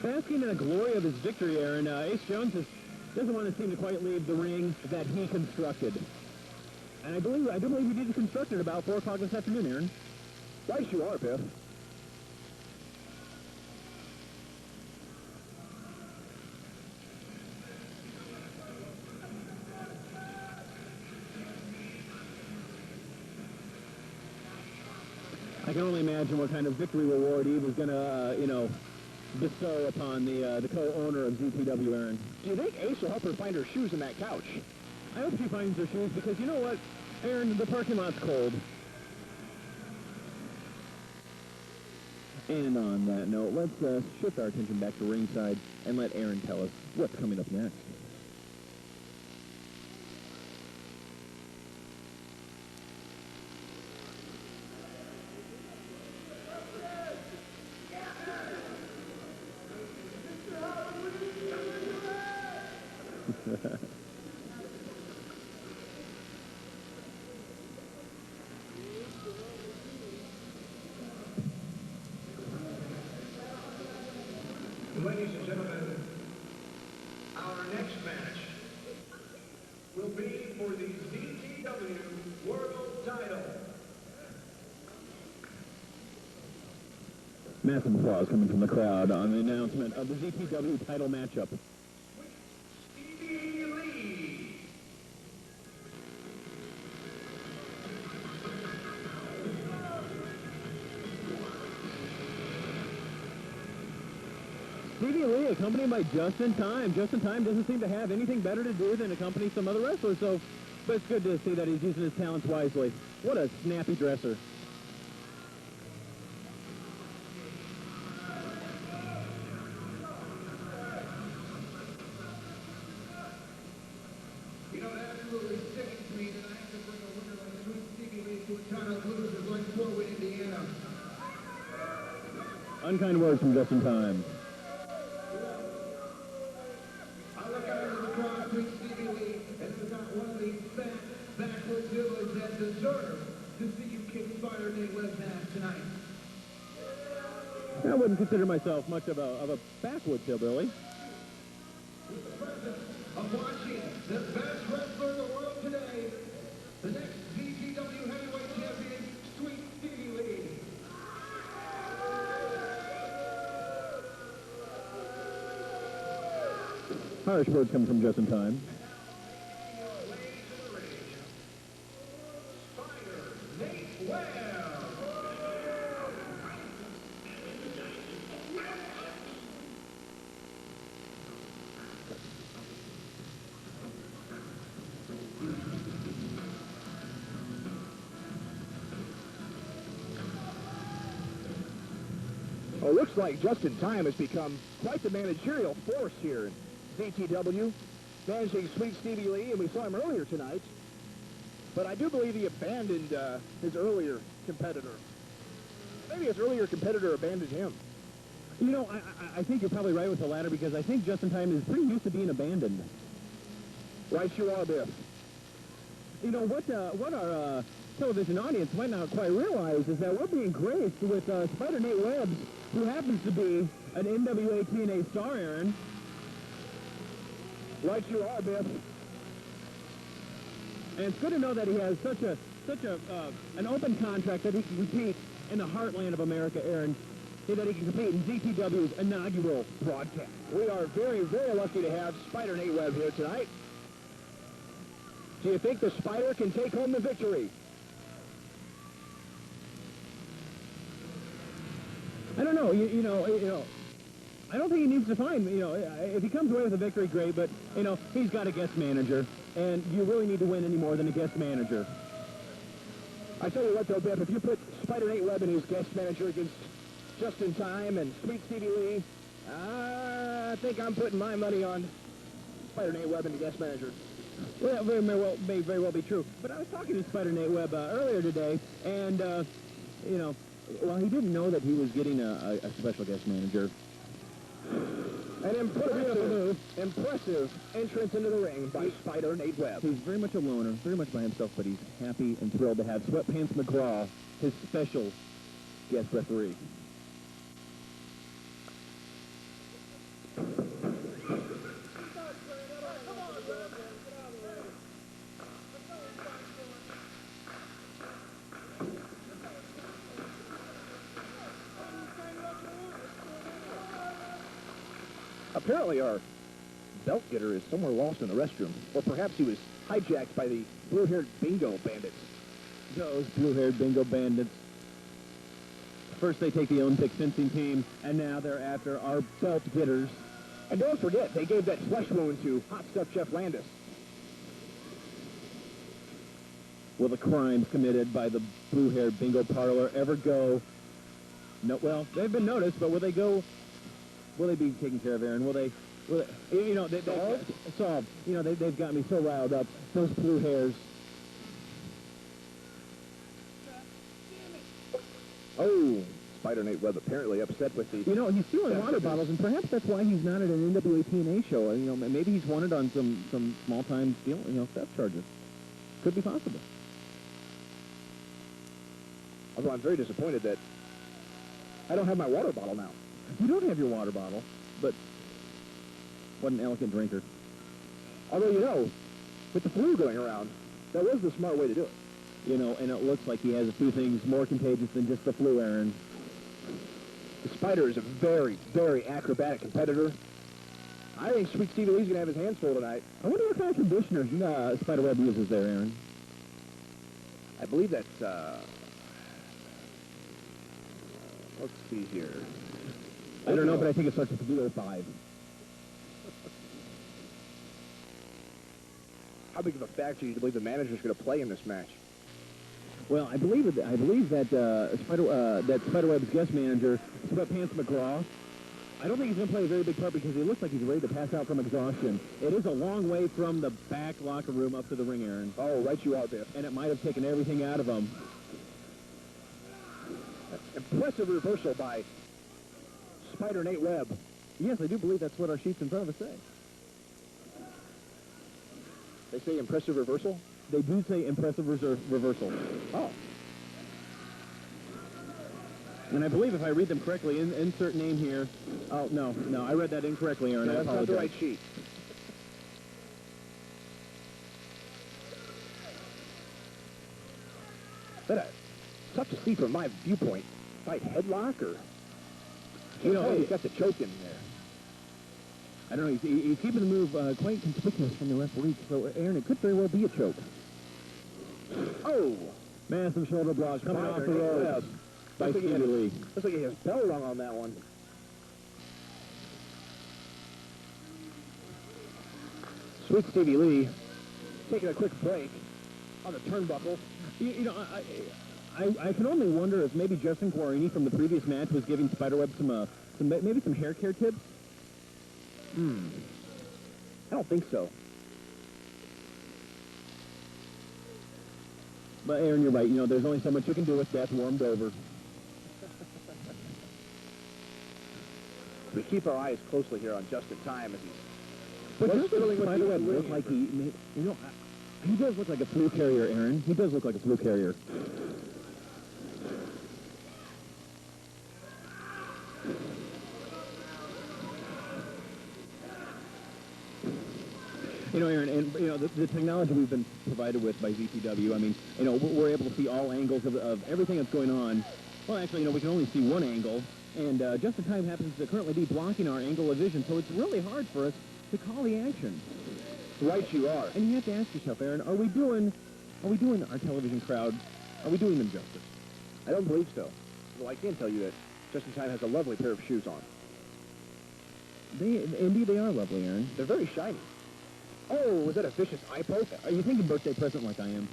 Basking in the glory of his victory, Aaron, Ace Jones doesn't want to seem to quite leave the ring that he constructed. And I do believe he did construct it about 4 o'clock this afternoon, Aaron. Right you are, Biff. I can only imagine what kind of victory reward Eve is going to, bestow upon the co-owner of ZTW, Aaron. Do you think Ace will help her find her shoes in that couch? I hope she finds her shoes because you know what, Aaron, the parking lot's cold. And on that note, let's shift our attention back to ringside and let Aaron tell us what's coming up next. Ladies and gentlemen, our next match will be for the ZTW World Title. Massive applause coming from the crowd on the announcement of the ZTW title matchup. Stevie Lee. Stevie Lee accompanied by Just in Time. Just in Time doesn't seem to have anything better to do than accompany some other wrestlers, so but it's good to see that he's using his talents wisely. What a snappy dresser. You know, it absolutely sickens me that I have to bring a winner like Sweet Stevie Lee to a town of losers like Fort Wayne, Indiana. Unkind words from Just in Time. I look out into the crowd, Sweet Stevie Lee, and there's not one of these fat, backward hillbillies that deserve to see you kick Spider Nate Webb's ass tonight. I wouldn't consider myself much of a backwoods hillbilly. With the presence of watching the best wrestler in the world today, the next ZTW Heavyweight Champion, Sweet Stevie Lee. Harsh words coming from Just in Time. Spider Nate Webb. Well, it looks like Just in Time has become quite the managerial force here in ZTW, managing Sweet Stevie Lee, and we saw him earlier tonight. But I do believe he abandoned his earlier competitor. Maybe his earlier competitor abandoned him. You know, I think you're probably right with the latter because I think Just in Time is pretty used to being abandoned. Right you are, Biff. You know, what our television audience might not quite realize is that we're being graced with Spider Nate Webb, who happens to be an NWA TNA star, Aaron. Right you are, Biff. And it's good to know that he has such an open contract that he can compete in the heartland of America, Aaron, that he can compete in ZTW's inaugural broadcast. We are very, very lucky to have Spider Nate Webb here tonight. Do you think the Spider can take home the victory? I don't know. You know, I don't think he needs to find. You know, if he comes away with a victory, great. But you know, he's got a guest manager, and you really need to win any more than a guest manager. I tell you what, though, Biff, if you put Spider Nate Webb and his guest manager against Just in Time and Sweet Stevie Lee, I think I'm putting my money on Spider Nate Webb and the guest manager. Well, that may very well be true. But I was talking to Spider Nate Webb earlier today, and you know, well, he didn't know that he was getting a special guest manager. An impressive entrance into the ring by Spider Nate Webb. He's very much a loner, very much by himself, but he's happy and thrilled to have Sweatpants McGraw, his special guest referee. Apparently our belt getter is somewhere lost in the restroom, or perhaps he was hijacked by the blue-haired bingo bandits. Those blue-haired bingo bandits. First they take the Olympic fencing team, and now they're after our belt getters. And don't forget, they gave that flesh wound to Hot Stuff Jeff Landis. Will the crimes committed by the blue-haired bingo parlor ever go? No, well, they've been noticed, but will they go? Will they be taken care of, Aaron? Will they? You know, solved. You know, they've got me so riled up. Those blue hairs. Oh, Spider Nate Webb apparently upset with the... You know, he's stealing water bottles, and perhaps that's why he's not at an NWA TNA show. You know, maybe he's wanted on some small-time stealing, theft charges. Could be possible. Although I'm very disappointed that I don't have my water bottle now. You don't have your water bottle, but what an elegant drinker. Although, you know, with the flu going around, that was the smart way to do it. You know, and it looks like he has a few things more contagious than just the flu, Aaron. The Spider is a very, very acrobatic competitor. I think Sweet Stevie Lee's going to have his hands full tonight. I wonder what kind of conditioners Spiderweb uses there, Aaron. I believe that's, let's see here. I don't know, but I think it starts with the 05. How big of a factor do you believe the manager's going to play in this match? Well, I believe that Spiderweb's guest manager, Sweatpants McGraw, I don't think he's going to play a very big part because he looks like he's ready to pass out from exhaustion. It is a long way from the back locker room up to the ring, Aaron. Oh, right you out there. And it might have taken everything out of him. Impressive reversal by Spider Nate Webb. Yes, I do believe that's what our sheets in front of us say. They say impressive reversal? They do say impressive reversal. Oh. And I believe if I read them correctly, insert name here. Oh, no, I read that incorrectly, Aaron. Yeah, I that's apologize. not the right sheet. But tough to see from my viewpoint. Fight headlock or... You know, he's got the choke in there. I don't know, he's keeping the move quite conspicuous from the referee, so Aaron, it could very well be a choke. Oh! Massive shoulder block coming off the rope by Stevie Lee. Looks like he has bell rung on that one. Sweet Stevie Lee taking a quick break on the turnbuckle. You know, I can only wonder if maybe Justin Guarini from the previous match was giving Spiderweb maybe some hair care tips. I don't think so. But Aaron, you're right. You know, there's only so much you can do with death warmed over. We keep our eyes closely here on Just in Time as he's... But What's doesn't Sterling with Spiderweb the look like he does look like a flu carrier, Aaron. He does look like a flu carrier. You know, Aaron, and, you know, the technology we've been provided with by ZTW, I mean, you know, we're able to see all angles of everything that's going on. Well, actually, you know, we can only see one angle, and Just in Time happens to currently be blocking our angle of vision, so it's really hard for us to call the action. Right you are. And you have to ask yourself, Aaron, are we doing our television crowd, are we doing them justice? I don't believe so. Well, I can tell you that Just in Time has a lovely pair of shoes on. Indeed, they are lovely, Aaron. They're very shiny. Oh, was that a vicious eye poke? Are you thinking birthday present like I am?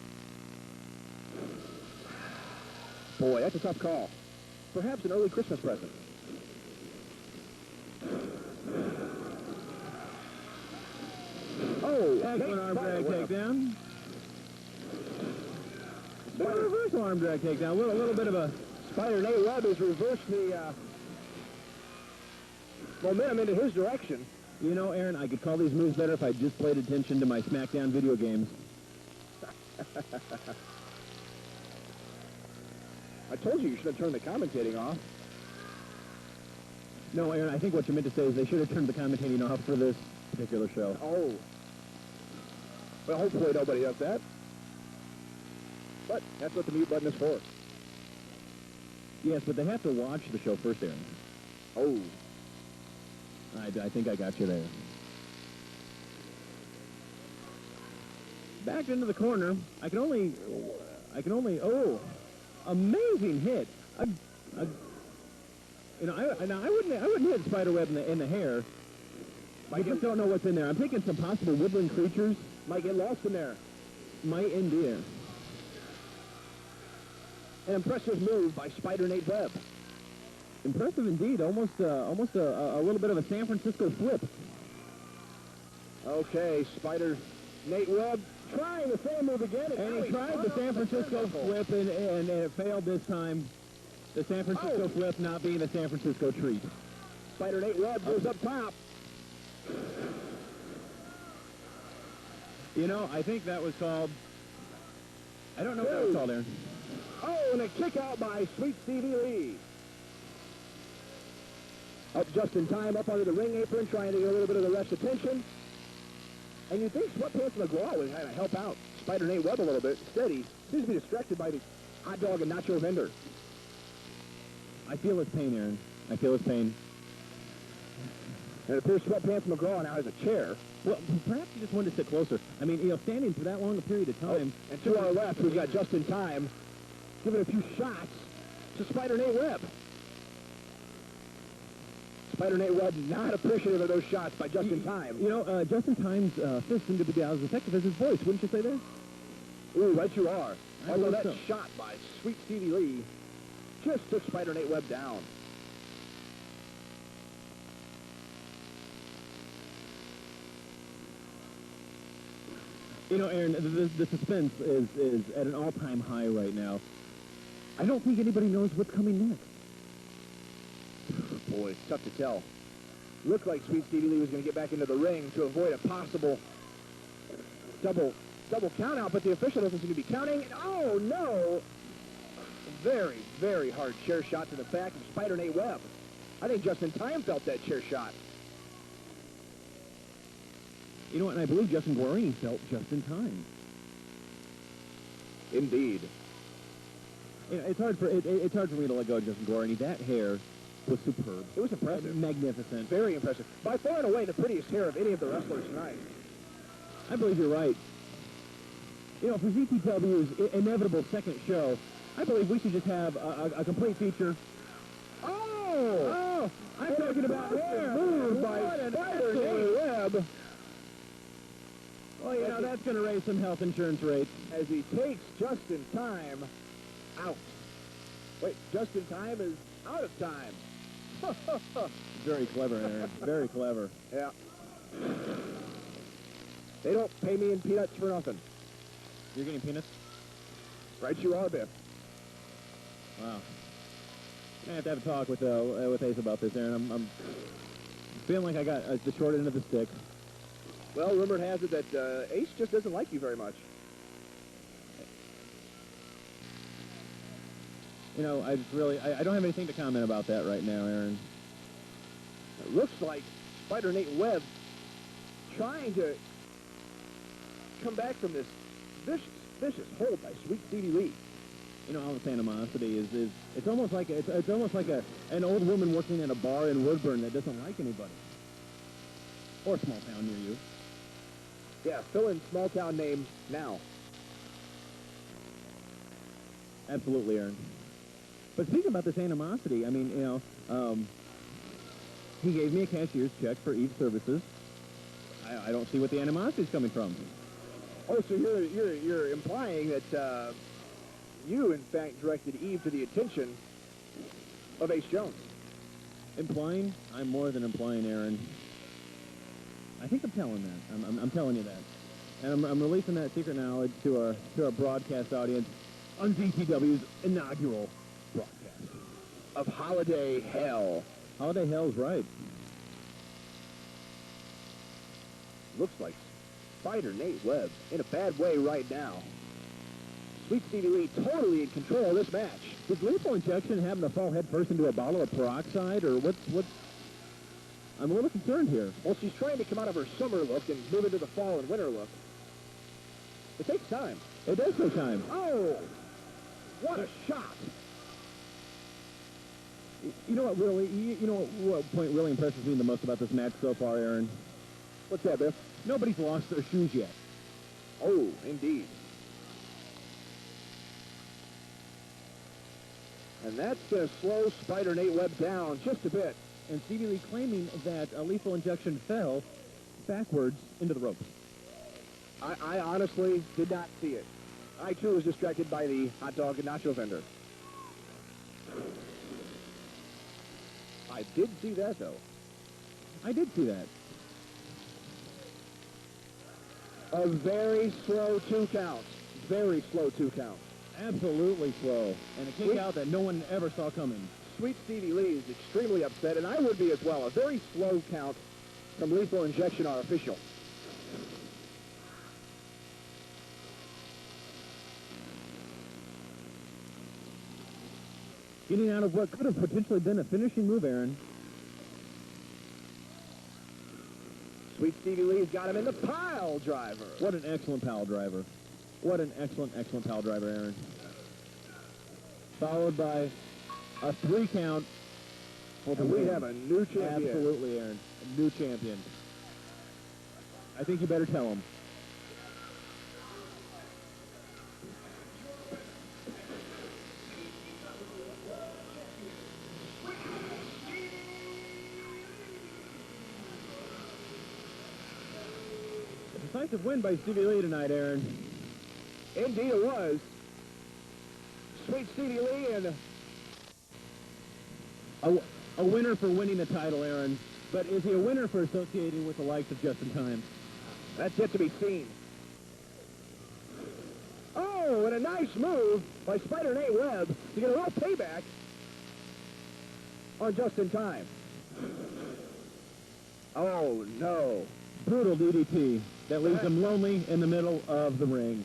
Boy, that's a tough call. Perhaps an early Christmas present. Oh, excellent arm drag takedown. Bit of a reversal arm drag takedown. A little bit of a... Spider Nate Webb has reversed the momentum into his direction. You know, Aaron, I could call these moves better if I just played attention to my SmackDown video games. I told you should have turned the commentating off. No, Aaron, I think what you meant to say is they should have turned the commentating off for this particular show. Oh. Well, hopefully nobody does that. But that's what the mute button is for. Yes, but they have to watch the show first, Aaron. Oh. I think I got you there. Back into the corner. I can only, oh, amazing hit. You know, I wouldn't hit spiderweb in the hair. I just don't know what's in there. I'm thinking some possible woodland creatures Might get lost in there. might indeed. An impressive move by Spider Nate Webb. Impressive indeed. Almost a little bit of a San Francisco flip. Okay, Spider Nate Webb trying the same move again. And he tried the San Francisco flip, and it failed this time. The San Francisco flip not being a San Francisco treat. Spider Nate Webb goes up top. You know, I think that was called... I don't know what that was called, Aaron. Oh, and a kick out by Sweet Stevie Lee. Up just in time, up under the ring apron, trying to get a little bit of the ref's attention. And you'd think Sweatpants McGraw would kind of help out Spider Nate Webb a little bit. Instead, he seems to be distracted by the hot dog and nacho vendor. I feel his pain, Aaron. I feel his pain. And it appears Sweatpants McGraw now has a chair. Well, perhaps he just wanted to sit closer. I mean, you know, standing for that long a period of time... And to our left, we've got Just in Time giving a few shots to Spider Nate Webb. Spider Nate Webb not appreciative of those shots by Just in Time. You know, Just in Time's fist seemed to be as effective as his voice, wouldn't you say there? Ooh, right you are. I Although believe that so. shot by Sweet Stevie Lee just took Spider Nate Webb down. You know, Aaron, the suspense is at an all-time high right now. I don't think anybody knows what's coming next. Boy, it's tough to tell. Looked like Sweet Stevie Lee was going to get back into the ring to avoid a possible double count out, but the official doesn't seem to be counting. And oh no! Very, very hard chair shot to the back of Spider Nate Webb. I think Just in Time felt that chair shot. You know what, and I believe Justin Guarini felt Just in Time. Indeed. You know, it's hard for me to let go of Justin Guarini. That hair was superb. It was impressive. Magnificent. Very impressive. By far and away the prettiest hair of any of the wrestlers tonight. I believe you're right. You know, for ZPW's inevitable second show, I believe we should just have a complete feature. Oh! I'm talking about hair. Move by What an Spider Nate Webb Well, you know, that's going to raise some health insurance rates. as he takes Just in Time out. Wait, Just in Time is out of time. Very clever, Aaron. Very clever. Yeah. They don't pay me in peanuts for nothing. You're getting peanuts? Right you are, Biff. Wow. I have to have a talk with Ace about this, Aaron. I'm feeling like I got the short end of the stick. Well, rumor has it that Ace just doesn't like you very much. You know, I just really, I don't have anything to comment about that right now, Aaron. It looks like Spider Nate Webb trying to come back from this vicious hold by Sweet Stevie Lee. You know, all this animosity is it's almost like an old woman working in a bar in Woodburn that doesn't like anybody. Or a small town near you. Yeah, fill in small town name now. Absolutely, Aaron. But speaking about this animosity, I mean, you know, he gave me a cashier's check for Eve's services. I don't see what the animosity is coming from. Oh, so you're implying that you, in fact, directed Eve to the attention of Ace Jones. Implying? I'm more than implying, Aaron. I think I'm telling that. I'm telling you that. And I'm releasing that secret knowledge to our broadcast audience on ZTW's inaugural broadcast. Of Holiday Hell. Holiday Hell's right. Looks like Spider Nate Webb in a bad way right now. Sweet Stevie Lee totally in control of this match. Does lethal injection happen to fall headfirst into a bottle of peroxide, or what's... I'm a little concerned here. Well, she's trying to come out of her summer look and move into the fall and winter look. It takes time. It does take time. Oh! What a shot! You know what really, you know what point really impresses me the most about this match so far, Aaron? What's that, Biff? Nobody's lost their shoes yet. Oh, indeed. And that's going to slow Spider Nate Webb down just a bit. And Stevie Lee claiming that a lethal injection fell backwards into the ropes. I honestly did not see it. I, too, was distracted by the hot dog and nacho vendor. I did see that, though. I did see that. A very slow 2 count. Very slow 2 count. Absolutely slow. And a kick Sweet. out that no one ever saw coming. Sweet Stevie Lee is extremely upset, and I would be as well. A very slow count from Lethal Injection, our official. Getting out of what could have potentially been a finishing move, Aaron. Sweet Stevie Lee's got him in the pile driver. What an excellent pile driver. What an excellent, excellent pile driver, Aaron. Followed by a 3 count for the And we win. have a new champion. Absolutely, Aaron. A new champion. I think you better tell him. A decisive win by Stevie Lee tonight, Aaron. Indeed it was. Sweet Stevie Lee and A winner for winning the title, Aaron. But is he a winner for associating with the likes of Just in Time? that's yet to be seen. Oh, and a nice move by Spider Nate Webb to get a little payback on Just in Time. Oh, no. Brutal DDT that leaves him lonely in the middle of the ring.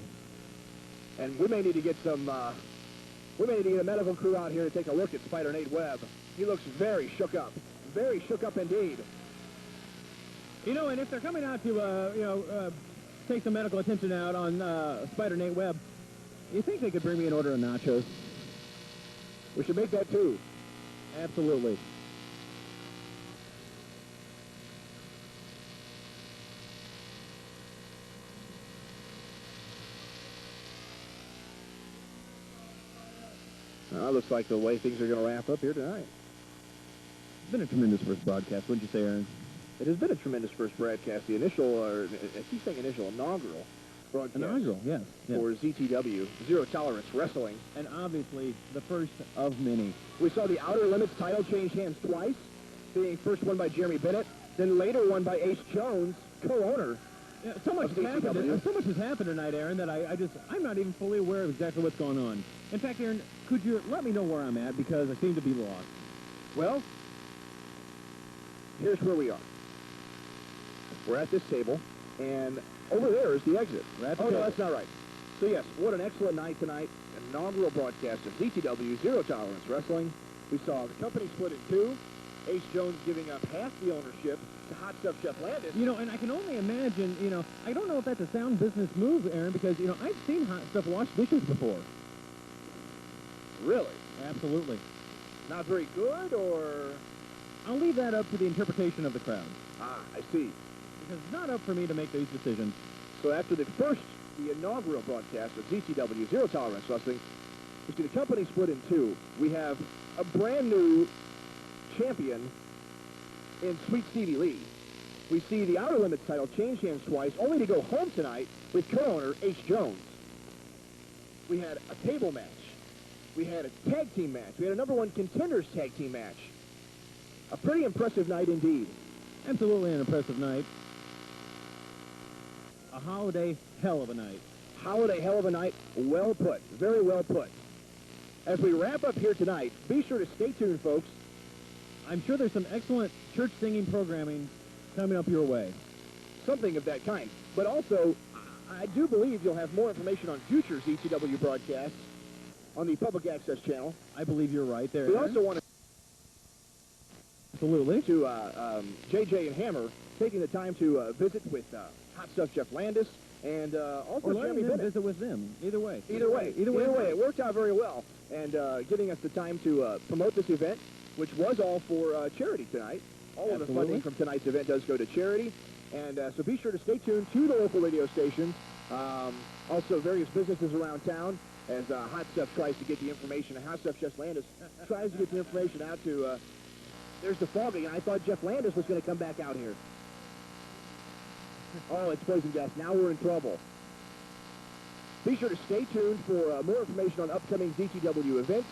And we may need to get some, we may need to get a medical crew out here to take a look at Spider Nate Webb. He looks very shook up. Very shook up indeed. You know, and if they're coming out to, take some medical attention out on Spider Nate Webb, you think they could bring me an order of nachos? We should make that too. Absolutely. Well, it looks like the way things are going to wrap up here tonight. It's been a tremendous first broadcast, wouldn't you say, Aaron? It has been a tremendous first broadcast. The initial, or I keep saying initial, inaugural broadcast Inaugural, yes. for ZTW, Zero Tolerance Wrestling. And obviously, the first of many. We saw the Outer Limits title change hands twice, being first won by Jeremy Bennett, then later won by Ace Jones, co-owner. Yeah, so much Of has happened. DCW. So much has happened tonight, Aaron, that I'm not even fully aware of exactly what's going on. In fact, Aaron, could you let me know where I'm at, because I seem to be lost. Well, here's where we are. We're at this table, and over there is the exit. We're at the Oh, no, table. that's not right. So, yes, what an excellent night tonight. Inaugural broadcast of ZTW, Zero Tolerance Wrestling. We saw the company split in two. Ace Jones giving up half the ownership to Hot Stuff Jeff Landis. You know, and I can only imagine, I don't know if that's a sound business move, Aaron, because, I've seen Hot Stuff wash dishes before. Really? Absolutely. Not very good, or? I'll leave that up to the interpretation of the crowd, Ah, I see. because it's not up for me to make these decisions. So after the inaugural broadcast of ZTW, Zero Tolerance Wrestling, we see the company split in two. We have a brand new champion in Sweet Stevie Lee. We see the Outer Limits title change hands twice, only to go home tonight with co-owner Ace Jones. We had a table match. We had a tag team match. We had a number one contenders tag team match. A pretty impressive night indeed. Absolutely an impressive night. A holiday hell of a night. Holiday hell of a night. Well put. Very well put. As we wrap up here tonight, be sure to stay tuned, folks. I'm sure there's some excellent church singing programming coming up your way. Something of that kind. But also, I do believe you'll have more information on future ZTW broadcasts on the Public Access Channel. I believe you're right there. We Aaron. also want Absolutely. to JJ and Hammer taking the time to visit with Hot Stuff Jeff Landis and also Or Jeremy letting them Bennett. visit with them. Either way. Either way, it worked out very well. And giving us the time to promote this event, which was all for charity tonight. All of the Absolutely. funding from tonight's event does go to charity. And so be sure to stay tuned to the local radio stations, also various businesses around town, as Hot Stuff tries to get the information. Hot Stuff Jeff Landis tries to get the information out to, there's the fogging. I thought Jeff Landis was going to come back out here. Oh, it's poison gas. Now we're in trouble. Be sure to stay tuned for more information on upcoming DTW events.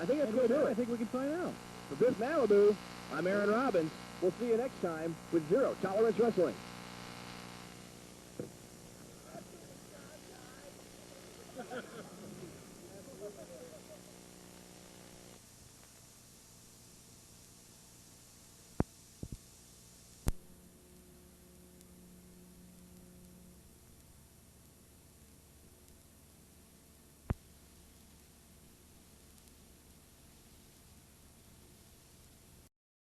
I think that's going to do it. I think we can find out. For Biff Malibu, I'm Aaron Robbins. We'll see you next time with Zero Tolerance Wrestling.